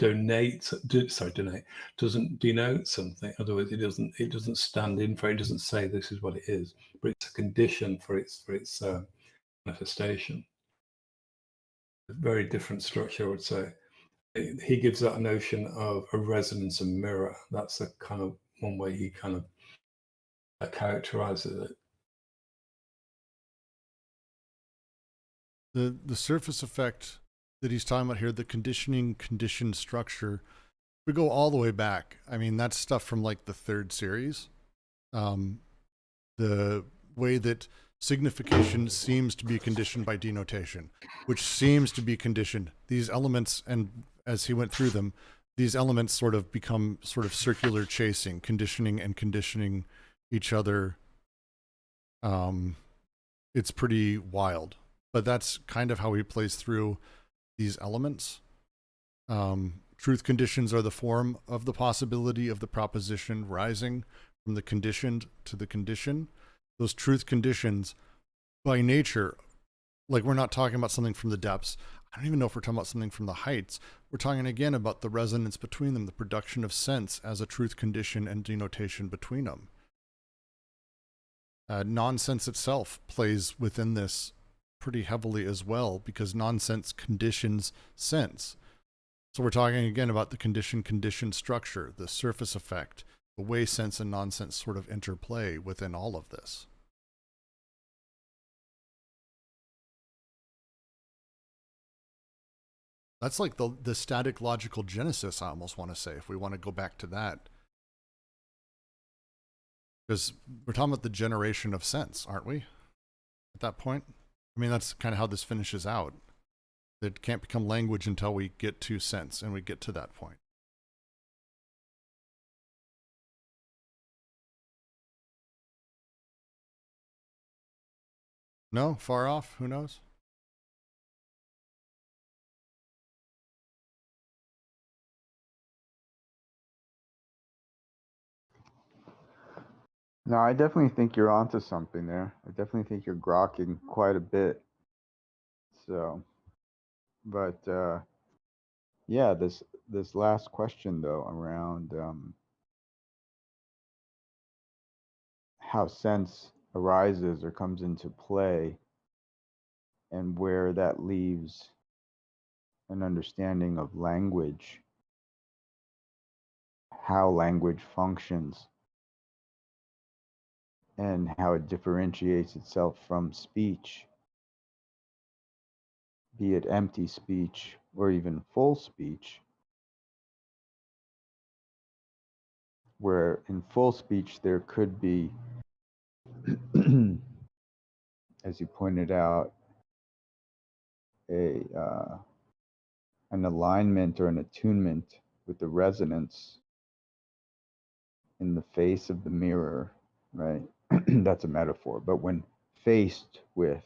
doesn't denote something. In other words, it doesn't stand in for it. It doesn't say this is what it is, but it's a condition for its manifestation. A very different structure, I would say. He gives that notion of a resonance and mirror. That's a kind of one way he kind of characterizes it. The surface effect that he's talking about here, the conditioned structure, we go all the way back. I mean, that's stuff from like the third series. The way that signification seems to be conditioned by denotation, which seems to be conditioned. These elements, and as he went through them, these elements sort of become sort of circular chasing, conditioning and conditioning each other. It's pretty wild, but that's kind of how he plays through these elements. Truth conditions are the form of the possibility of the proposition rising from the conditioned to the condition. Those truth conditions, by nature, like, we're not talking about something from the depths. I don't even know if we're talking about something from the heights. We're talking again about the resonance between them, the production of sense as a truth condition and denotation between them. Nonsense itself plays within this pretty heavily as well, because nonsense conditions sense. So we're talking again about the condition structure, the surface effect, the way sense and nonsense sort of interplay within all of this. That's like the static logical genesis, I almost want to say, if we want to go back to that. Because we're talking about the generation of sense, aren't we? At that point? I mean, that's kind of how this finishes out. It can't become language until we get to sense, and we get to that point. No? Far off? Who knows? No, I definitely think you're onto something there. I definitely think you're grokking quite a bit. So, but yeah, this last question though around how sense arises or comes into play, and where that leaves an understanding of language, how language functions, and how it differentiates itself from speech, be it empty speech or even full speech, where in full speech there could be, as you pointed out, an alignment or an attunement with the resonance in the face of the mirror, right? That's a metaphor. But when faced with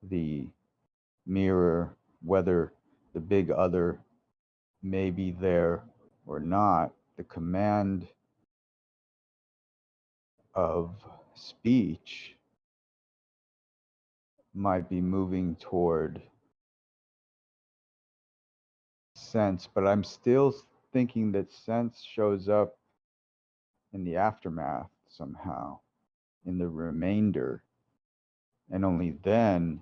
the mirror, whether the big other may be there or not, the command of speech might be moving toward sense, but I'm still thinking that sense shows up in the aftermath somehow, in the remainder, and only then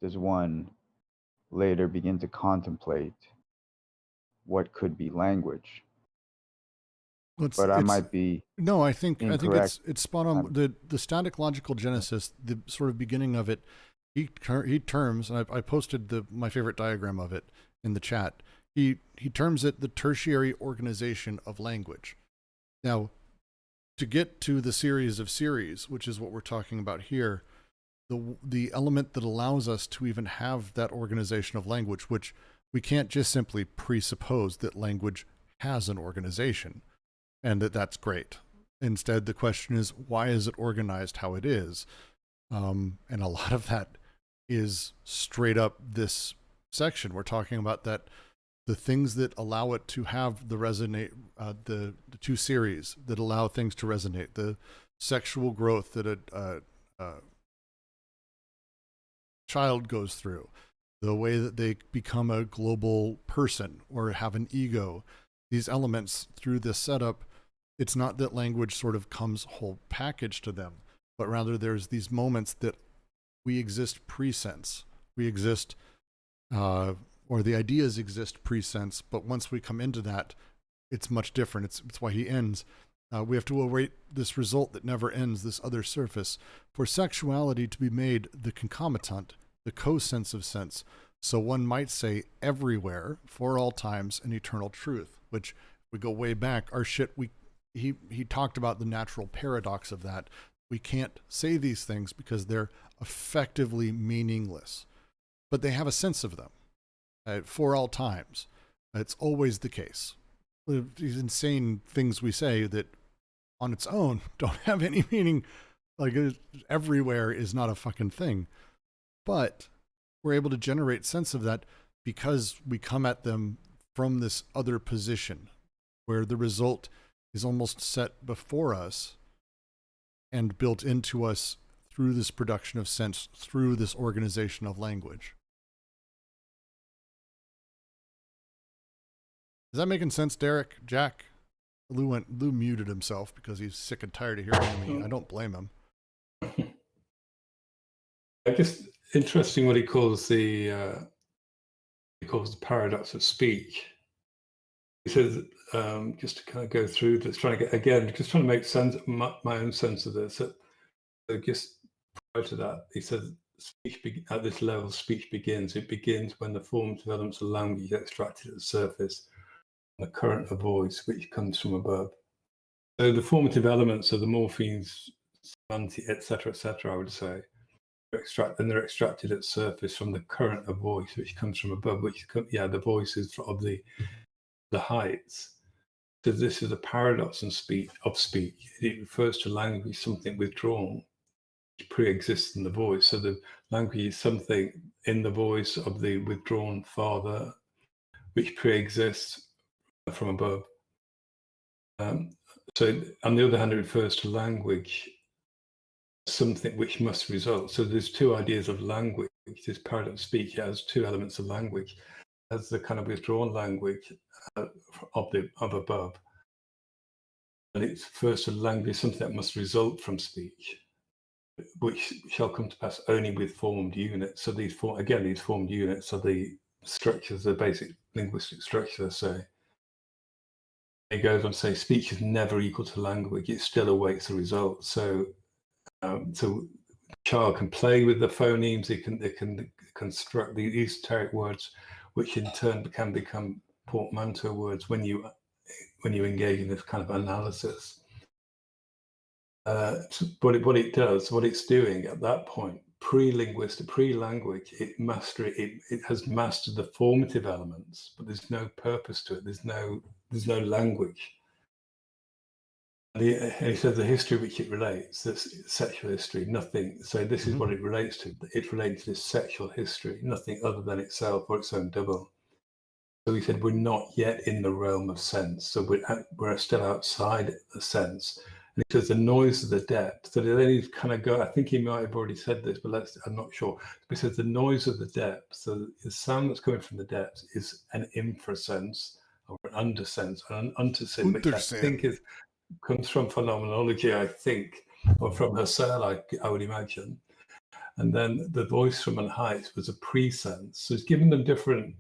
does one later begin to contemplate what could be language. But I might be no, I think incorrect. it's spot on. The static logical genesis, the sort of beginning of it, he terms, and I posted my favorite diagram of it in the chat. He terms it the tertiary organization of language. Now, to get to the series of series, which is what we're talking about here, the element that allows us to even have that organization of language, which we can't just simply presuppose that language has an organization and that's great. Instead, the question is, why is it organized how it is? And a lot of that is straight up this section. We're talking about that the things that allow it to have the resonate, the two series that allow things to resonate, the sexual growth that a child goes through, the way that they become a global person or have an ego, these elements through this setup, it's not that language sort of comes whole package to them, but rather there's these moments that we exist pre-sense. We exist, or the ideas exist pre-sense, but once we come into that, it's much different. It's why he ends. We have to await this result that never ends, this other surface, for sexuality to be made the concomitant, the co-sense of sense. So one might say everywhere, for all times, an eternal truth, which if we go way back, our shit, he talked about the natural paradox of that. We can't say these things because they're effectively meaningless, but they have a sense of them for all times. It's always the case. These insane things we say that on its own don't have any meaning, like everywhere is not a fucking thing, but we're able to generate sense of that because we come at them from this other position where the result is almost set before us and built into us through this production of sense, through this organization of language. Is that making sense, Derek? Jack? Lou muted himself because he's sick and tired of hearing me. I don't blame him. I guess interesting what he calls the paradox of speech. He says, just to kind of go through this, trying to make sense, my own sense of this. So just prior to that, he says, at this level, speech begins. It begins when the formative elements of language get extracted at the surface, and the current of voice, which comes from above. So the formative elements are the morphemes, etc., I would say. They're extracted at surface from the current of voice, which comes from above, the voices of the heights. So this is a paradox of speech. It refers to language, something withdrawn, which pre-exists in the voice. So the language is something in the voice of the withdrawn father, which pre-exists from above. So on the other hand, it refers to language, something which must result. So there's two ideas of language. This paradox speech has two elements of language. As the kind of withdrawn language of above, and it's first a language, something that must result from speech, which shall come to pass only with formed units. So these formed units are the structures, the basic linguistic structure. So it goes on to say speech is never equal to language; it still awaits a result. So the child can play with the phonemes. They can construct the esoteric words, which in turn can become portmanteau words when you engage in this kind of analysis. What it's doing at that point, pre-linguistic, pre-language, it has mastered the formative elements, but there's no purpose to it. There's no language. And he says the history which it relates, this sexual history, nothing. So this is what it relates to. It relates to this sexual history, nothing other than itself or its own double. So he said we're not yet in the realm of sense. So we're still outside the sense. And he says the noise of the depth. So then he's kind of go. I think he might have already said this, but I'm not sure. He says the noise of the depth. So the sound that's coming from the depths is an infrasense or an undersense, an untersense, which I think comes from phenomenology, I think, or from Husserl, I would imagine. And then the voice from an height was a presense. So it's given them different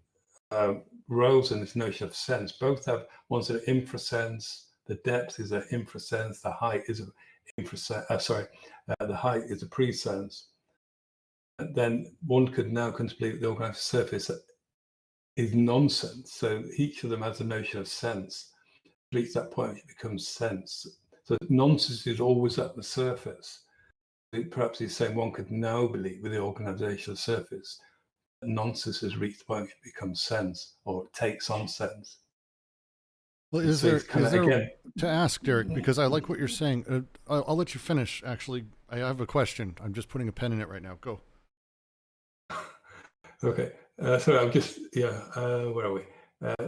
roles in this notion of sense. Both have one's an infrasense. The depth is an infrasense. The height is an infrasense. The height is a presense. And then one could now contemplate that the organized surface is nonsense. So each of them has a notion of sense. Reach that point, it becomes sense. So nonsense is always at the surface. Perhaps he's saying one could now believe with the organizational surface that nonsense has reached the point it becomes sense or takes on sense. Well, is there to ask, Derek, because I like what you're saying. I'll let you finish. Actually, I have a question. I'm just putting a pen in it right now. Go. Okay. So I'm just, where are we?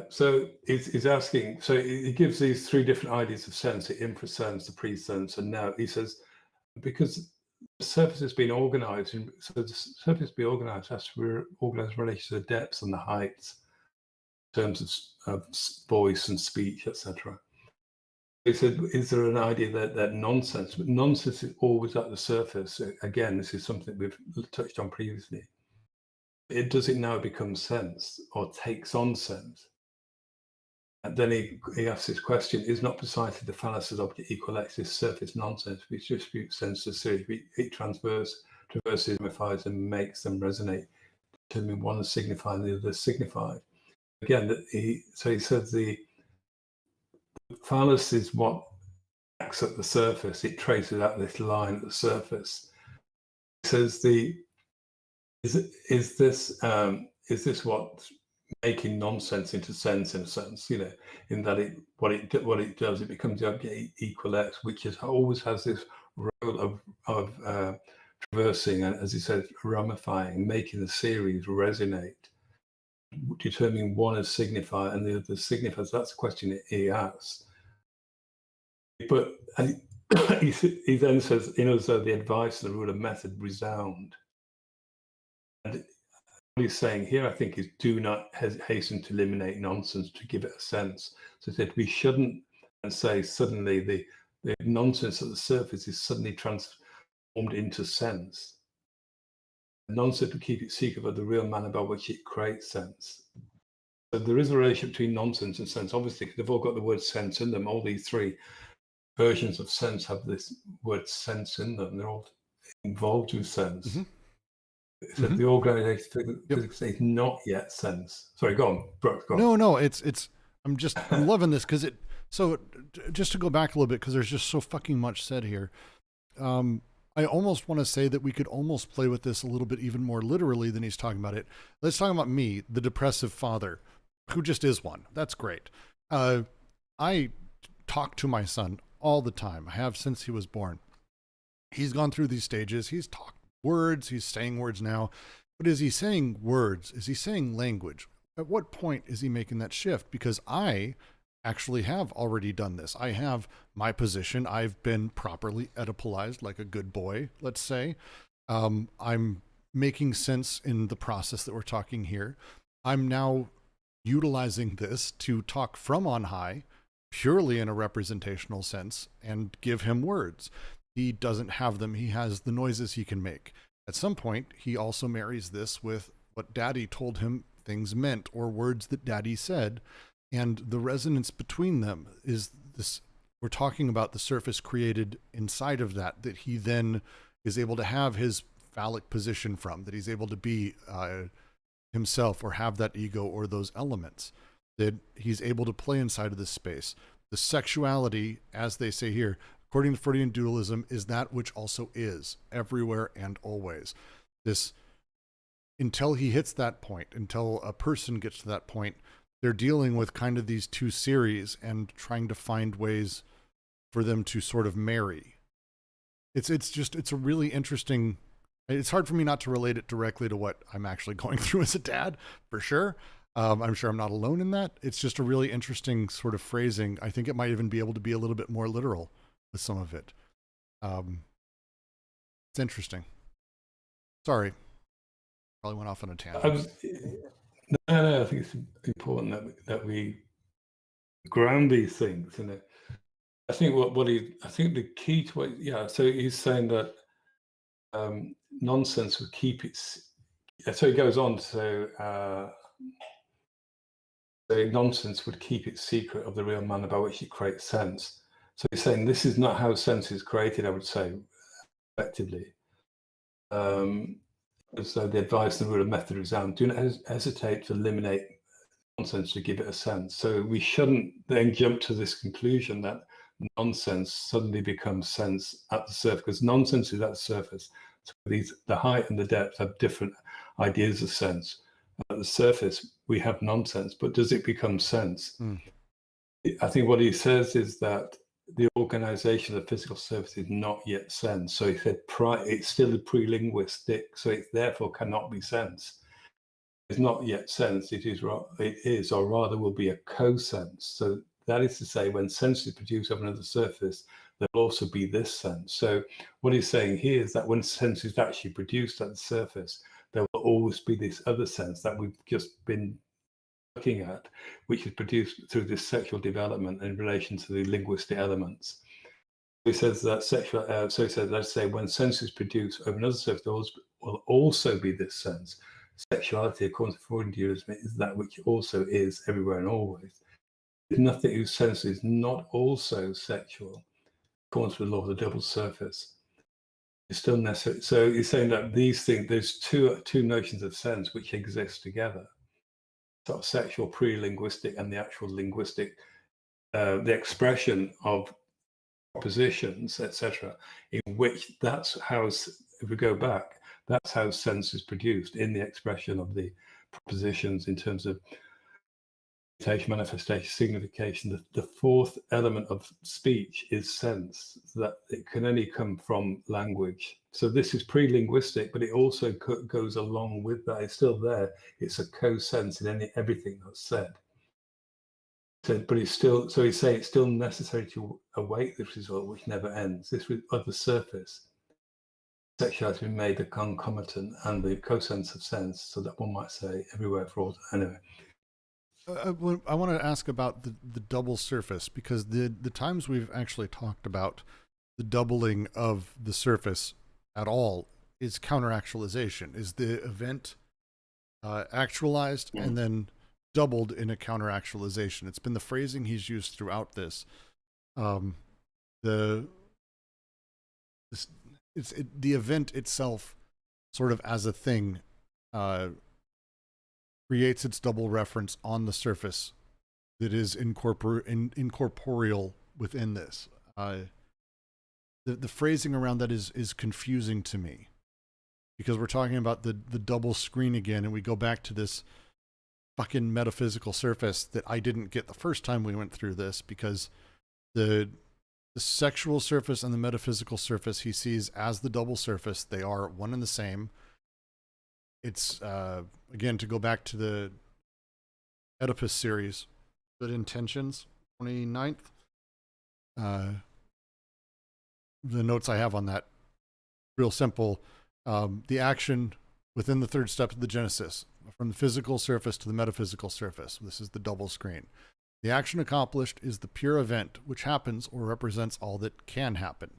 So he's asking, so he gives these three different ideas of sense, the infrasense, the presense, and now he says, because the surface has been organized, so the surface be organized has to be organized in relation to the depths and the heights, in terms of voice and speech, etc. He said, is there an idea that nonsense, but nonsense is always at the surface? Again, this is something we've touched on previously. Does it now become sense or takes on sense? And then he asks this question, is not precisely the fallacies object equal X this surface nonsense which distributes sense to series, it traverses, ramifies and makes them resonate, determining one is signified and the other is signified. Again, he says the fallacy is what acts at the surface, it traces out this line at the surface. He says is this what's making nonsense into sense, in a sense, in that what it does, it becomes the object equal X, which always has this role of traversing and, as he said, ramifying, making the series resonate, determining one as signified and the other signifies. That's the question he asks. But he then says, as though the advice and the rule of method resound. And what he's saying here, I think, is do not hasten to eliminate nonsense to give it a sense. So that we shouldn't say suddenly the nonsense at the surface is suddenly transformed into sense. Nonsense to keep it secret of the real manner by which it creates sense. So there is a relationship between nonsense and sense. Obviously, they've all got the word sense in them. All these three versions of sense have this word sense in them. They're all involved with sense. Mm-hmm. So the organization physics is not yet sense. Sorry, go on, Brooke. Go on. No, it's. I'm loving this because So just to go back a little bit, because there's just so fucking much said here. I almost want to say that we could almost play with this a little bit even more literally than he's talking about it. Let's talk about me, the depressive father, who just is one. That's great. I talk to my son all the time. I have since he was born. He's gone through these stages. He's talked words. He's saying words now. But is he saying words? Is he saying language? At what point is he making that shift? Because I actually have already done this. I have my position. I've been properly Oedipalized like a good boy, let's say. I'm making sense in the process that we're talking here. I'm now utilizing this to talk from on high, purely in a representational sense, and give him words. He doesn't have them. He has the noises he can make. At some point, he also marries this with what Daddy told him things meant, or words that Daddy said. And the resonance between them is this. We're talking about the surface created inside of that he then is able to have his phallic position from, that he's able to be himself, or have that ego or those elements, that he's able to play inside of this space. The sexuality, as they say here, according to Freudian dualism, is that which also is everywhere and always. This, until he hits that point, until a person gets to that point, they're dealing with kind of these two series and trying to find ways for them to sort of marry. It's a really interesting. It's hard for me not to relate it directly to what I'm actually going through as a dad, for sure. I'm sure I'm not alone in that. It's just a really interesting sort of phrasing. I think it might even be able to be a little bit more literal with some of it. It's interesting. Sorry. Probably went off on a tangent. No, I think it's important that we ground these things. I think I think the key to it, yeah. So he's saying that nonsense would keep its. So he goes on. So nonsense would keep its secret of the real man about which it creates sense. So he's saying this is not how sense is created. I would say, effectively. So the advice and the rule of method exam: do not hesitate to eliminate nonsense to give it a sense. So we shouldn't then jump to this conclusion that nonsense suddenly becomes sense at the surface, because nonsense is at the surface. So the height and the depth have different ideas of sense. At the surface, we have nonsense, but does it become sense? I think what he says is that the organization of the physical surface is not yet sense. So he said it's still a pre-linguistic, so it therefore cannot be sense. It's not yet sense, it is, or rather will be a co-sense. So that is to say, when sense is produced of another surface, there will also be this sense. So what he's saying here is that when sense is actually produced at the surface, there will always be this other sense that we've just been looking at, which is produced through this sexual development in relation to the linguistic elements. He says that so he says, let's say, when sense is produced over another surface, there will also be this sense. Sexuality, according to Freudian dualism, is that which also is everywhere and always. There's nothing whose sense is not also sexual, according to the law of the double surface. It's still necessary. So he's saying that these things, there's two notions of sense which exist together. Sort of sexual pre-linguistic and the actual linguistic, the expression of propositions, etc., in which that's how, if we go back, that's how sense is produced, in the expression of the propositions in terms of manifestation, signification. The fourth element of speech is sense, so that it can only come from language. So this is pre-linguistic, but it also goes along with that. It's still there. It's a co-sense in everything that's said. So, but it's still, so he's saying it's still necessary to await this result, which never ends. This of the surface. Sexuality has been made the concomitant and the co-sense of sense, so that one might say everywhere for all. Anyway. I want to ask about the double surface, because the times we've actually talked about the doubling of the surface at all is counteractualization. Is the event actualized and then doubled in a counteractualization? It's been the phrasing he's used throughout this. The event itself, sort of as a thing, creates its double reference on the surface that is incorporeal within this. The phrasing around that is confusing to me, because we're talking about the double screen again, and we go back to this fucking metaphysical surface that I didn't get the first time we went through this, because the sexual surface and the metaphysical surface he sees as the double surface. They are one and the same. It's, again, to go back to the Oedipus series, Good Intentions, 29th. The notes I have on that, real simple. The action within the third step of the Genesis, from the physical surface to the metaphysical surface. This is the double screen. The action accomplished is the pure event which happens or represents all that can happen,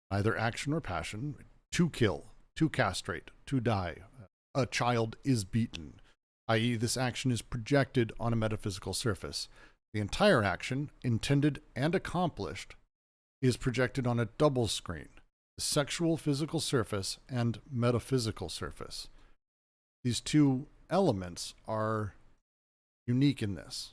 either action or passion, to kill, to castrate, to die. A child is beaten, i.e. this action is projected on a metaphysical surface. The entire action, intended and accomplished, is projected on a double screen, the sexual physical surface and metaphysical surface. These two elements are unique in this.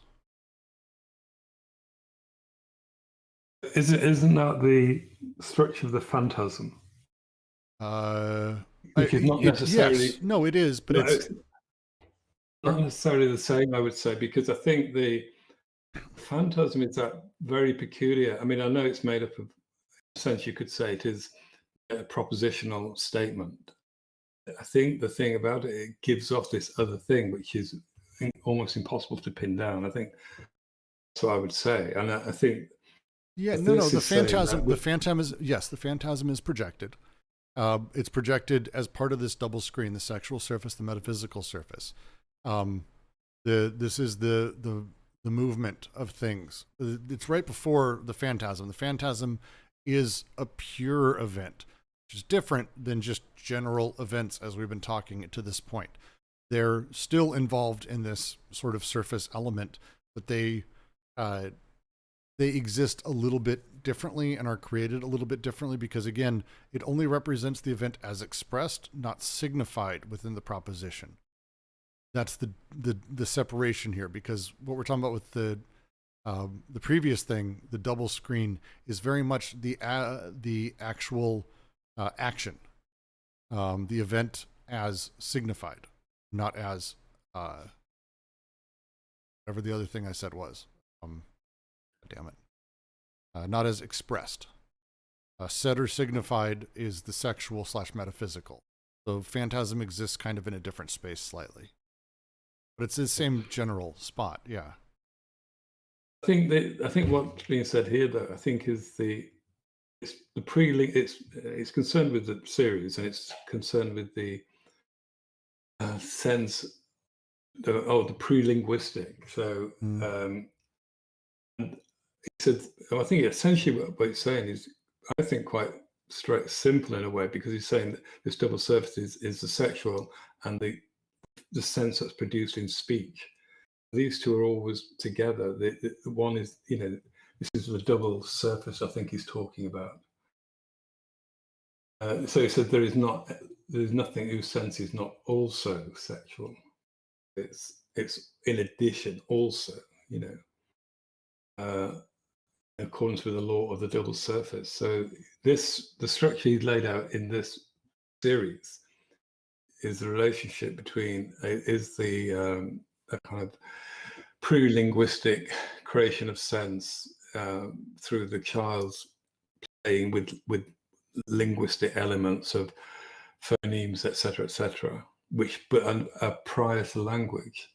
Isn't that the structure of the phantasm? Which is not necessarily. Yes, no, it is, but it's not necessarily the same, I would say, because I think the phantasm is that very peculiar. I mean, I know it's made up of, in a sense you could say it is a propositional statement. I think the thing about it, it gives off this other thing, which is almost impossible to pin down. I think that's what I would say. And I think. Yeah, no, the phantasm is projected. It's projected as part of this double screen, the sexual surface, the metaphysical surface. This is the movement of things. It's right before the phantasm. The phantasm is a pure event, which is different than just general events as we've been talking to this point. They're still involved in this sort of surface element, but they exist a little bit differently and are created a little bit differently because, again, it only represents the event as expressed, not signified within the proposition. That's the separation here, because what we're talking about with the previous thing, the double screen, is very much the actual action, the event as signified, not as whatever the other thing I said was. Damn it. Not as expressed. Said or signified is the sexual / metaphysical. So phantasm exists kind of in a different space slightly. But it's the same general spot, yeah. I think what's being said here, though, I think is it's concerned with the series, and it's concerned with the sense the pre-linguistic. So I think essentially what he's saying is, I think, quite simple in a way, because he's saying that this double surface is the sexual and the sense that's produced in speech. These two are always together. The one is, this is the double surface I think he's talking about. So he said there's nothing whose sense is not also sexual. It's in addition also, in accordance with the law of the double surface. So the structure he's laid out in this series is the relationship between a kind of pre-linguistic creation of sense through the child's playing with linguistic elements of phonemes, etc., which are prior to language.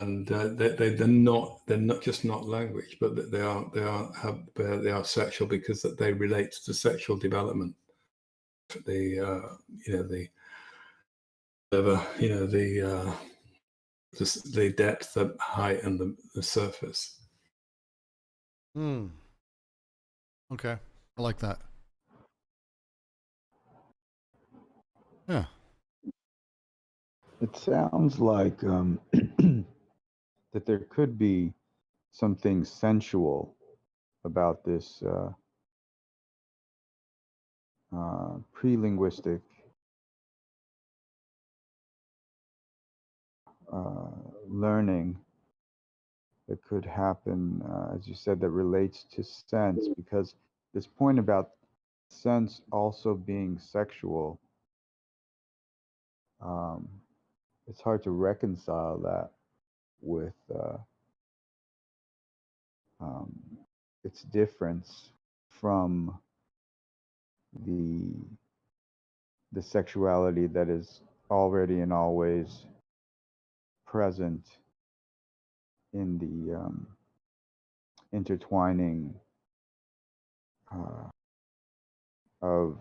And they're not just not language, but they are sexual because that they relate to sexual development. The depth, the height, and the surface. Okay, I like that. Yeah. It sounds like that there could be something sensual about this pre-linguistic learning that could happen, as you said, that relates to sense, because this point about sense also being sexual, it's hard to reconcile that with its difference from the sexuality that is already and always present in intertwining of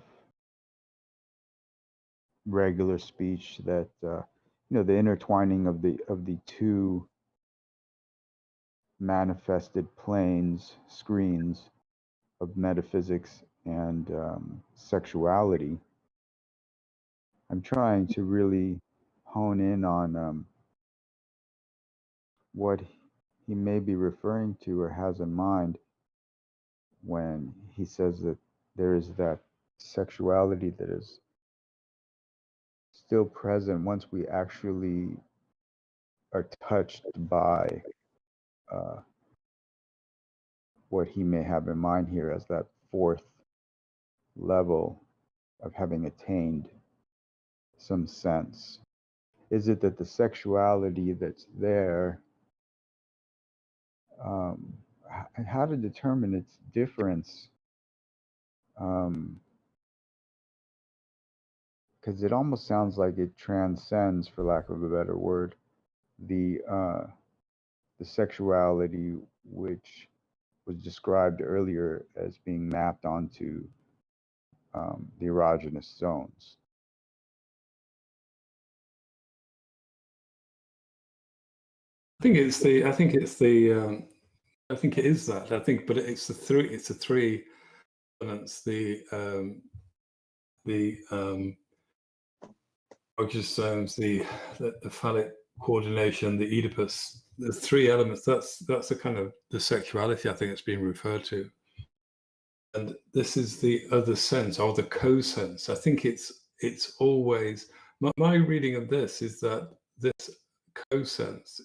regular speech, that the intertwining of the two manifested planes, screens of metaphysics and sexuality. I'm trying to really hone in on what he may be referring to or has in mind when he says that there is that sexuality that is still present once we actually are touched by what he may have in mind here as that fourth level of having attained some sense. Is it that the sexuality that's there, how to determine its difference? Because it almost sounds like it transcends, for lack of a better word, the sexuality which was described earlier as being mapped onto the erogenous zones. I think it is that. I think, but it's the three elements: the erogenous zones, the phallic coordination, the Oedipus. There's three elements. That's the kind of the sexuality I think it's being referred to. And this is the other sense, or the co-sense. I think it's always my reading of this is that this co-sense.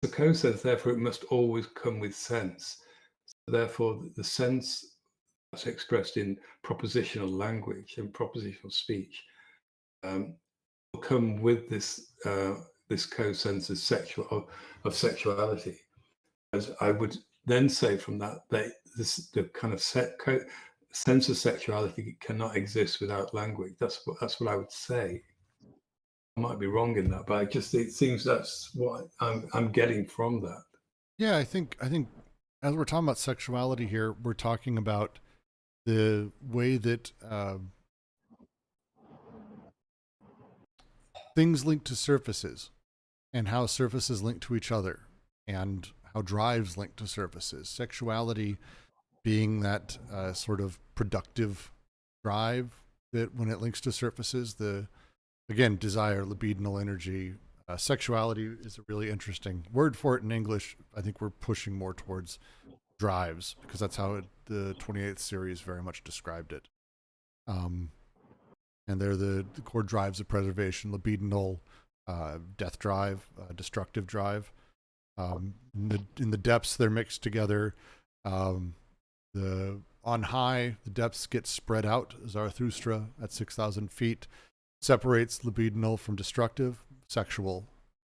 The co-sense, therefore, it must always come with sense. So therefore, the sense that's expressed in propositional language and propositional speech will come with this this co-sense of sexuality. As I would then say from that, the kind of sense of sexuality cannot exist without language. That's what I would say. I might be wrong in that, but it seems that's what I'm getting from that. Yeah, I think as we're talking about sexuality here, we're talking about the way that things link to surfaces, and how surfaces link to each other, and how drives link to surfaces. Sexuality being that sort of productive drive that when it links to surfaces, again, desire, libidinal energy. Sexuality is a really interesting word for it in English. I think we're pushing more towards drives because that's how the 28th series very much described it. And they're the core drives of preservation: libidinal, death drive, destructive drive. In the depths, they're mixed together. On high, the depths get spread out. Zarathustra at 6,000 feet separates libidinal from destructive, sexual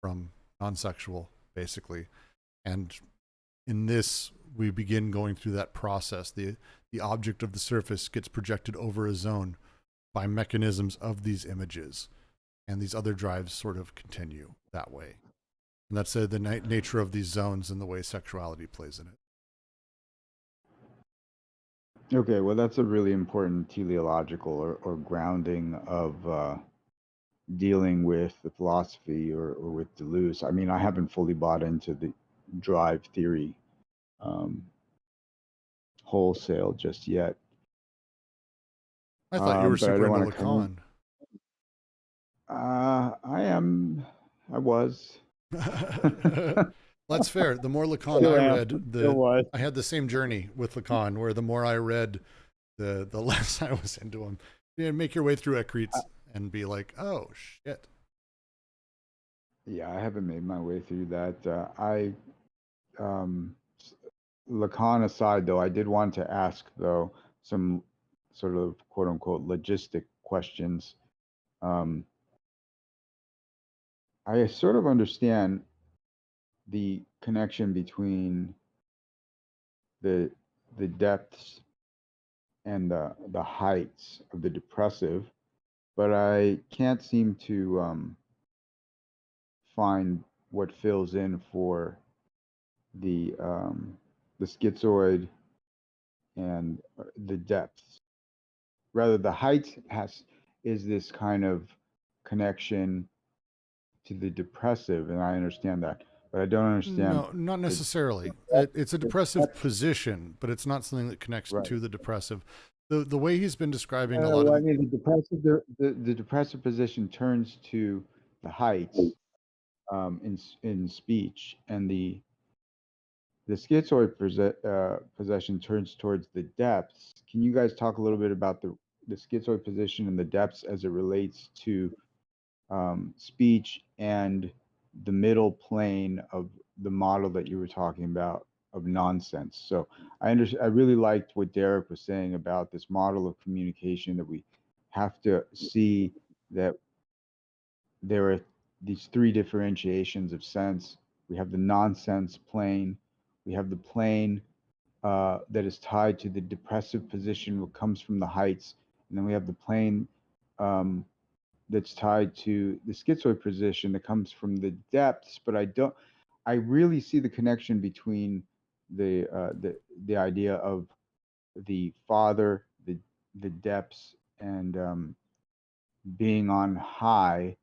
from non-sexual, basically. And in this, we begin going through that process. The object of the surface gets projected over a zone by mechanisms of these images, and these other drives sort of continue that way. And that's the nature of these zones and the way sexuality plays in it. Okay, well, that's a really important teleological or grounding of dealing with the philosophy or with Deleuze. I mean, I haven't fully bought into the drive theory wholesale just yet. I thought you were but I super don't into wanna come Lacan. I was. That's fair. The more Lacan Still I am. read, Still was. I had the same journey with Lacan, where the more I read, the less I was into him. You make your way through Écrits and be like, oh shit. Yeah, I haven't made my way through that. Lacan aside, though, I did want to ask, though, some sort of quote unquote logistic questions. I sort of understand the connection between the depths and the heights of the depressive, but I can't seem to find what fills in for the the schizoid and the depths. Rather, the height is this kind of connection to the depressive, and I understand that, but I don't understand. No, not necessarily. It's a depressive position, but it's not something that connects Right. to the depressive. The way he's been describing a No, lot of I mean, the depressive position turns to the heights in speech, and the schizoid possession turns towards the depths. Can you guys talk a little bit about the schizoid position and the depths as it relates to speech and the middle plane of the model that you were talking about of nonsense? So I really liked what Derek was saying about this model of communication, that we have to see that there are these three differentiations of sense. We have the nonsense plane, we have the plane that is tied to the depressive position, what comes from the heights, and then we have the plane that's tied to the schizoid position that comes from the depths. But I really see the connection between the idea of the father, the depths, and being on high,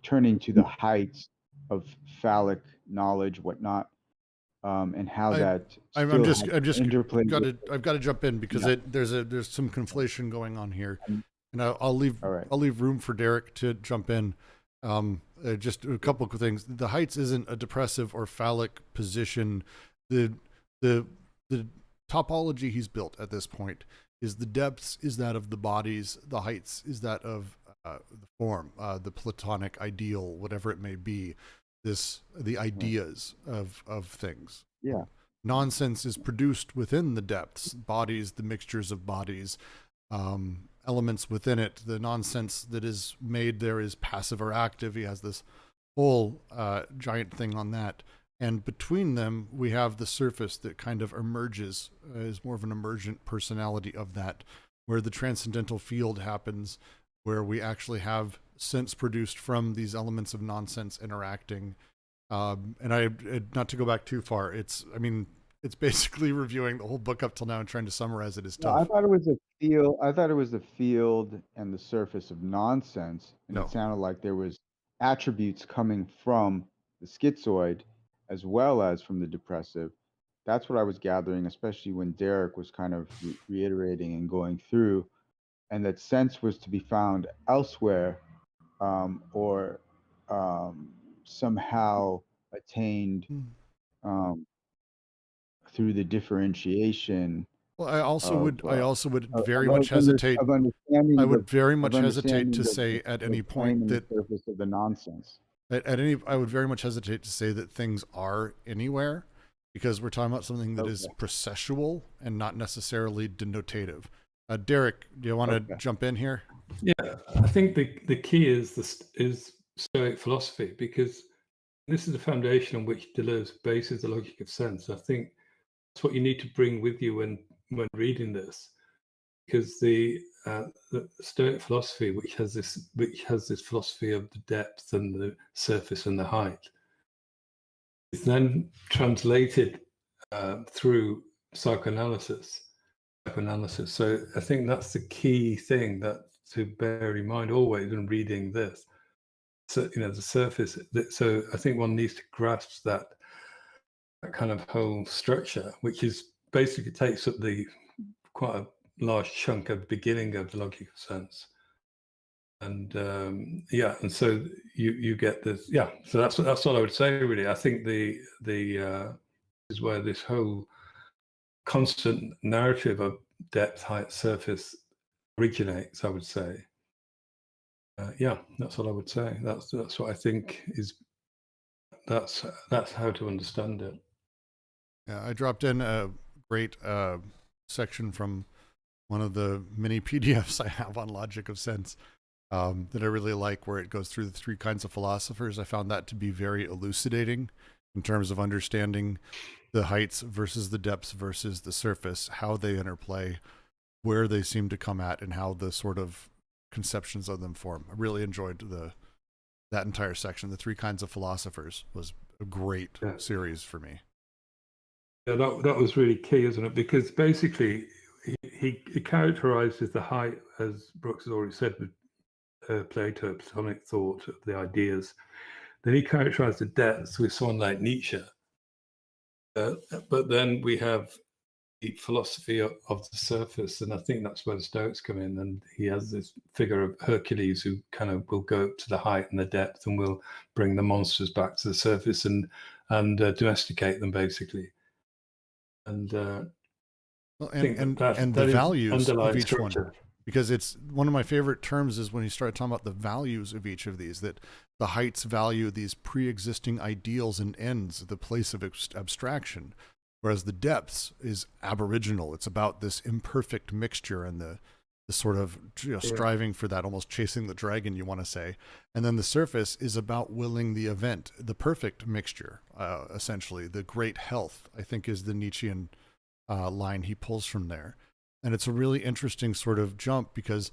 turning to the heights of phallic knowledge, whatnot, and how that I'm just interplay. I've got to jump in because Yeah. there's some conflation going on here, Um, and I'll leave all right. I'll leave room for Derek to jump in. Just a couple of things. The heights isn't a depressive or phallic position. The topology he's built at this point is the depths is that of the bodies, the heights is that of the form, the platonic ideal, whatever it may be. The ideas of things. Yeah. Nonsense is produced within the depths, bodies, the mixtures of bodies, elements within it. The nonsense that is made there is passive or active. He has this whole giant thing on that. And between them, we have the surface that kind of emerges, is more of an emergent personality of that, where the transcendental field happens, where we actually have sense produced from these elements of nonsense interacting. And not to go back too far, it's basically reviewing the whole book up till now and trying to summarize it is No, tough. I thought it was a field. I thought it was the field and the surface of nonsense, and No. it sounded like there was attributes coming from the schizoid as well as from the depressive. That's what I was gathering, especially when Derek was kind of reiterating and going through, and that sense was to be found elsewhere, or somehow attained um, through the differentiation. Well, I also would Of, very of, much hesitate. of understanding I would very much hesitate to the, say at any plane point and the that surface of the nonsense. I would very much hesitate to say that things are anywhere, because we're talking about something that is processual and not necessarily denotative. Derek, do you want to jump in here? Yeah, I think the key is Stoic philosophy, because this is the foundation on which Deleuze bases the logic of sense. I think that's what you need to bring with you when reading this, because the Stoic philosophy, which has this philosophy of the depth and the surface and the height, is then translated through psychoanalysis. So I think that's the key thing that to bear in mind always when reading this. So the surface. So I think one needs to grasp that kind of whole structure, which is basically takes up the quite a large chunk of the beginning of the logic of sense. And and so you get this. Yeah, so that's what I would say really. I think the is where this whole constant narrative of depth, height, surface originates, I would say. That's what I would say. That's what I think is. That's how to understand it. Yeah, I dropped in a great section from one of the mini PDFs I have on logic of sense that I really like, where it goes through the three kinds of philosophers. I found that to be very elucidating in terms of understanding the heights versus the depths versus the surface, how they interplay, where they seem to come at, and how the sort of conceptions of them form. I really enjoyed that entire section. The three kinds of philosophers was a great series for me. Yeah, that was really key, isn't it? Because basically, he characterizes the height, as Brooks has already said, with Plato, Platonic thought, the ideas. Then he characterized the depths with someone like Nietzsche. But then we have the philosophy of the surface, and I think that's where the Stoics come in. And he has this figure of Hercules who kind of will go up to the height and the depth and will bring the monsters back to the surface and domesticate them, basically. And and that the is values of underlying each one, structure. because it's one of my favorite terms is when you start talking about the values of each of these, that the heights value these pre-existing ideals and ends, the place of abstraction, whereas the depths is aboriginal. It's about this imperfect mixture and the sort of striving for that, almost chasing the dragon, you want to say. And then the surface is about willing the event, the perfect mixture, essentially. The great health, I think, is the Nietzschean line he pulls from there. And it's a really interesting sort of jump, because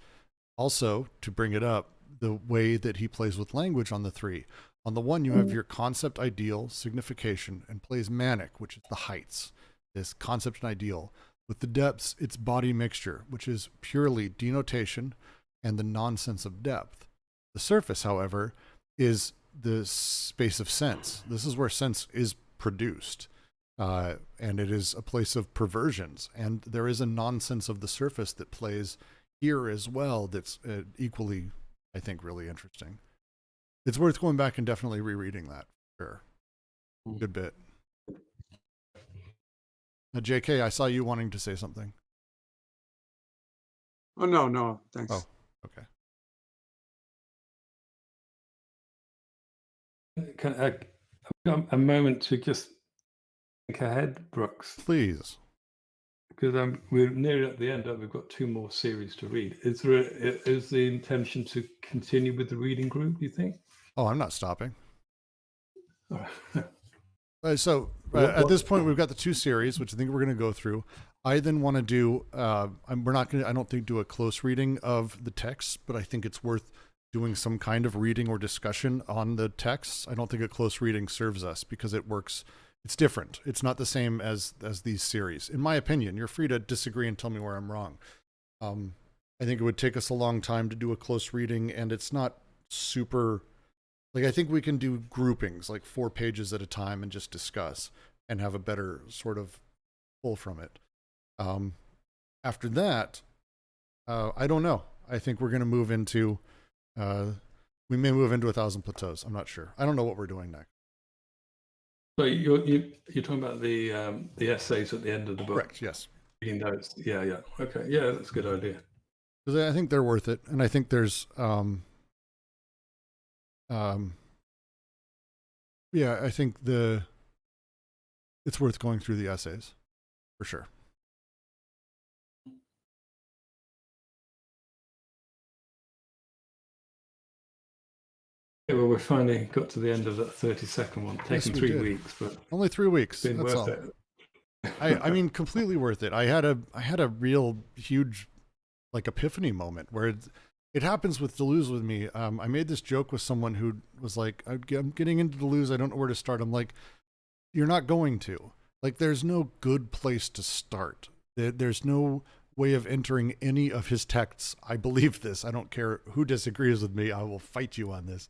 also, to bring it up, the way that he plays with language on the three. On the one, you have your concept, ideal, signification, and plays manic, which is the heights, this concept and ideal. With the depths, it's body mixture, which is purely denotation and the nonsense of depth. The surface, however, is the space of sense. This is where sense is produced. And it is a place of perversions. And there is a nonsense of the surface that plays here as well that's equally, I think, really interesting. It's worth going back and definitely rereading that. Sure. Good bit. JK, I saw you wanting to say something. Oh, no, thanks. Oh, okay. Can I have a moment to just think ahead, Brooks? Please. Because we're nearly at the end. We've got 2 more series to read. Is the intention to continue with the reading group, do you think? Oh, I'm not stopping. All right. So at this point, we've got the 2 series, which I think we're going to go through. I then want to do, we're not going to, I don't think, do a close reading of the text, but I think it's worth doing some kind of reading or discussion on the texts. I don't think a close reading serves us because it works. It's different. It's not the same as these series. In my opinion, you're free to disagree and tell me where I'm wrong. I think it would take us a long time to do a close reading, and it's not super, like, I think we can do groupings, like 4 pages at a time, and just discuss and have a better sort of pull from it. After that, I don't know. I think we're going to move into, we may move into 1,000 Plateaus. I'm not sure. I don't know what we're doing next. So you're talking about the essays at the end of the book? Correct, yes. Reading those. Yeah. Okay. Yeah, that's a good idea. Because I think they're worth it. And I think there's, yeah, I think it's worth going through the essays, for sure. Yeah, well, we finally got to the end of that 30-second one. Taken 3 weeks, but only 3 weeks. Been That's worth all. it. I mean, completely worth it. I had a real huge, like, epiphany moment where it happens with Deleuze with me. I made this joke with someone who was like, I'm getting into Deleuze. I don't know where to start. I'm like, you're not going to. Like, there's no good place to start. There's no way of entering any of his texts. I believe this. I don't care who disagrees with me. I will fight you on this.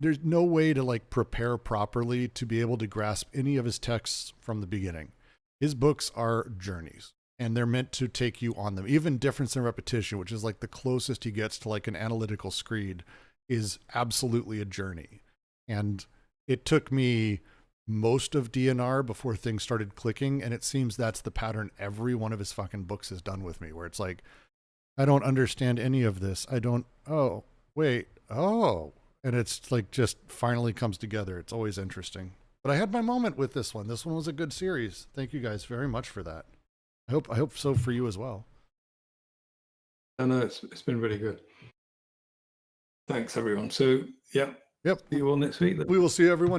There's no way to, like, prepare properly to be able to grasp any of his texts from the beginning. His books are journeys, and they're meant to take you on them. Even Difference and Repetition, which is like the closest he gets to like an analytical screed, is absolutely a journey. And it took me most of DNR before things started clicking, and it seems that's the pattern every one of his fucking books has done with me, where it's like, I don't understand any of this. Oh, wait, oh. And it's like just finally comes together. It's always interesting. But I had my moment with this one. This one was a good series. Thank you guys very much for that. I hope so for you as well. I know it's been really good. Thanks, everyone. So, yeah. Yep. See you all next week then. We will see everyone.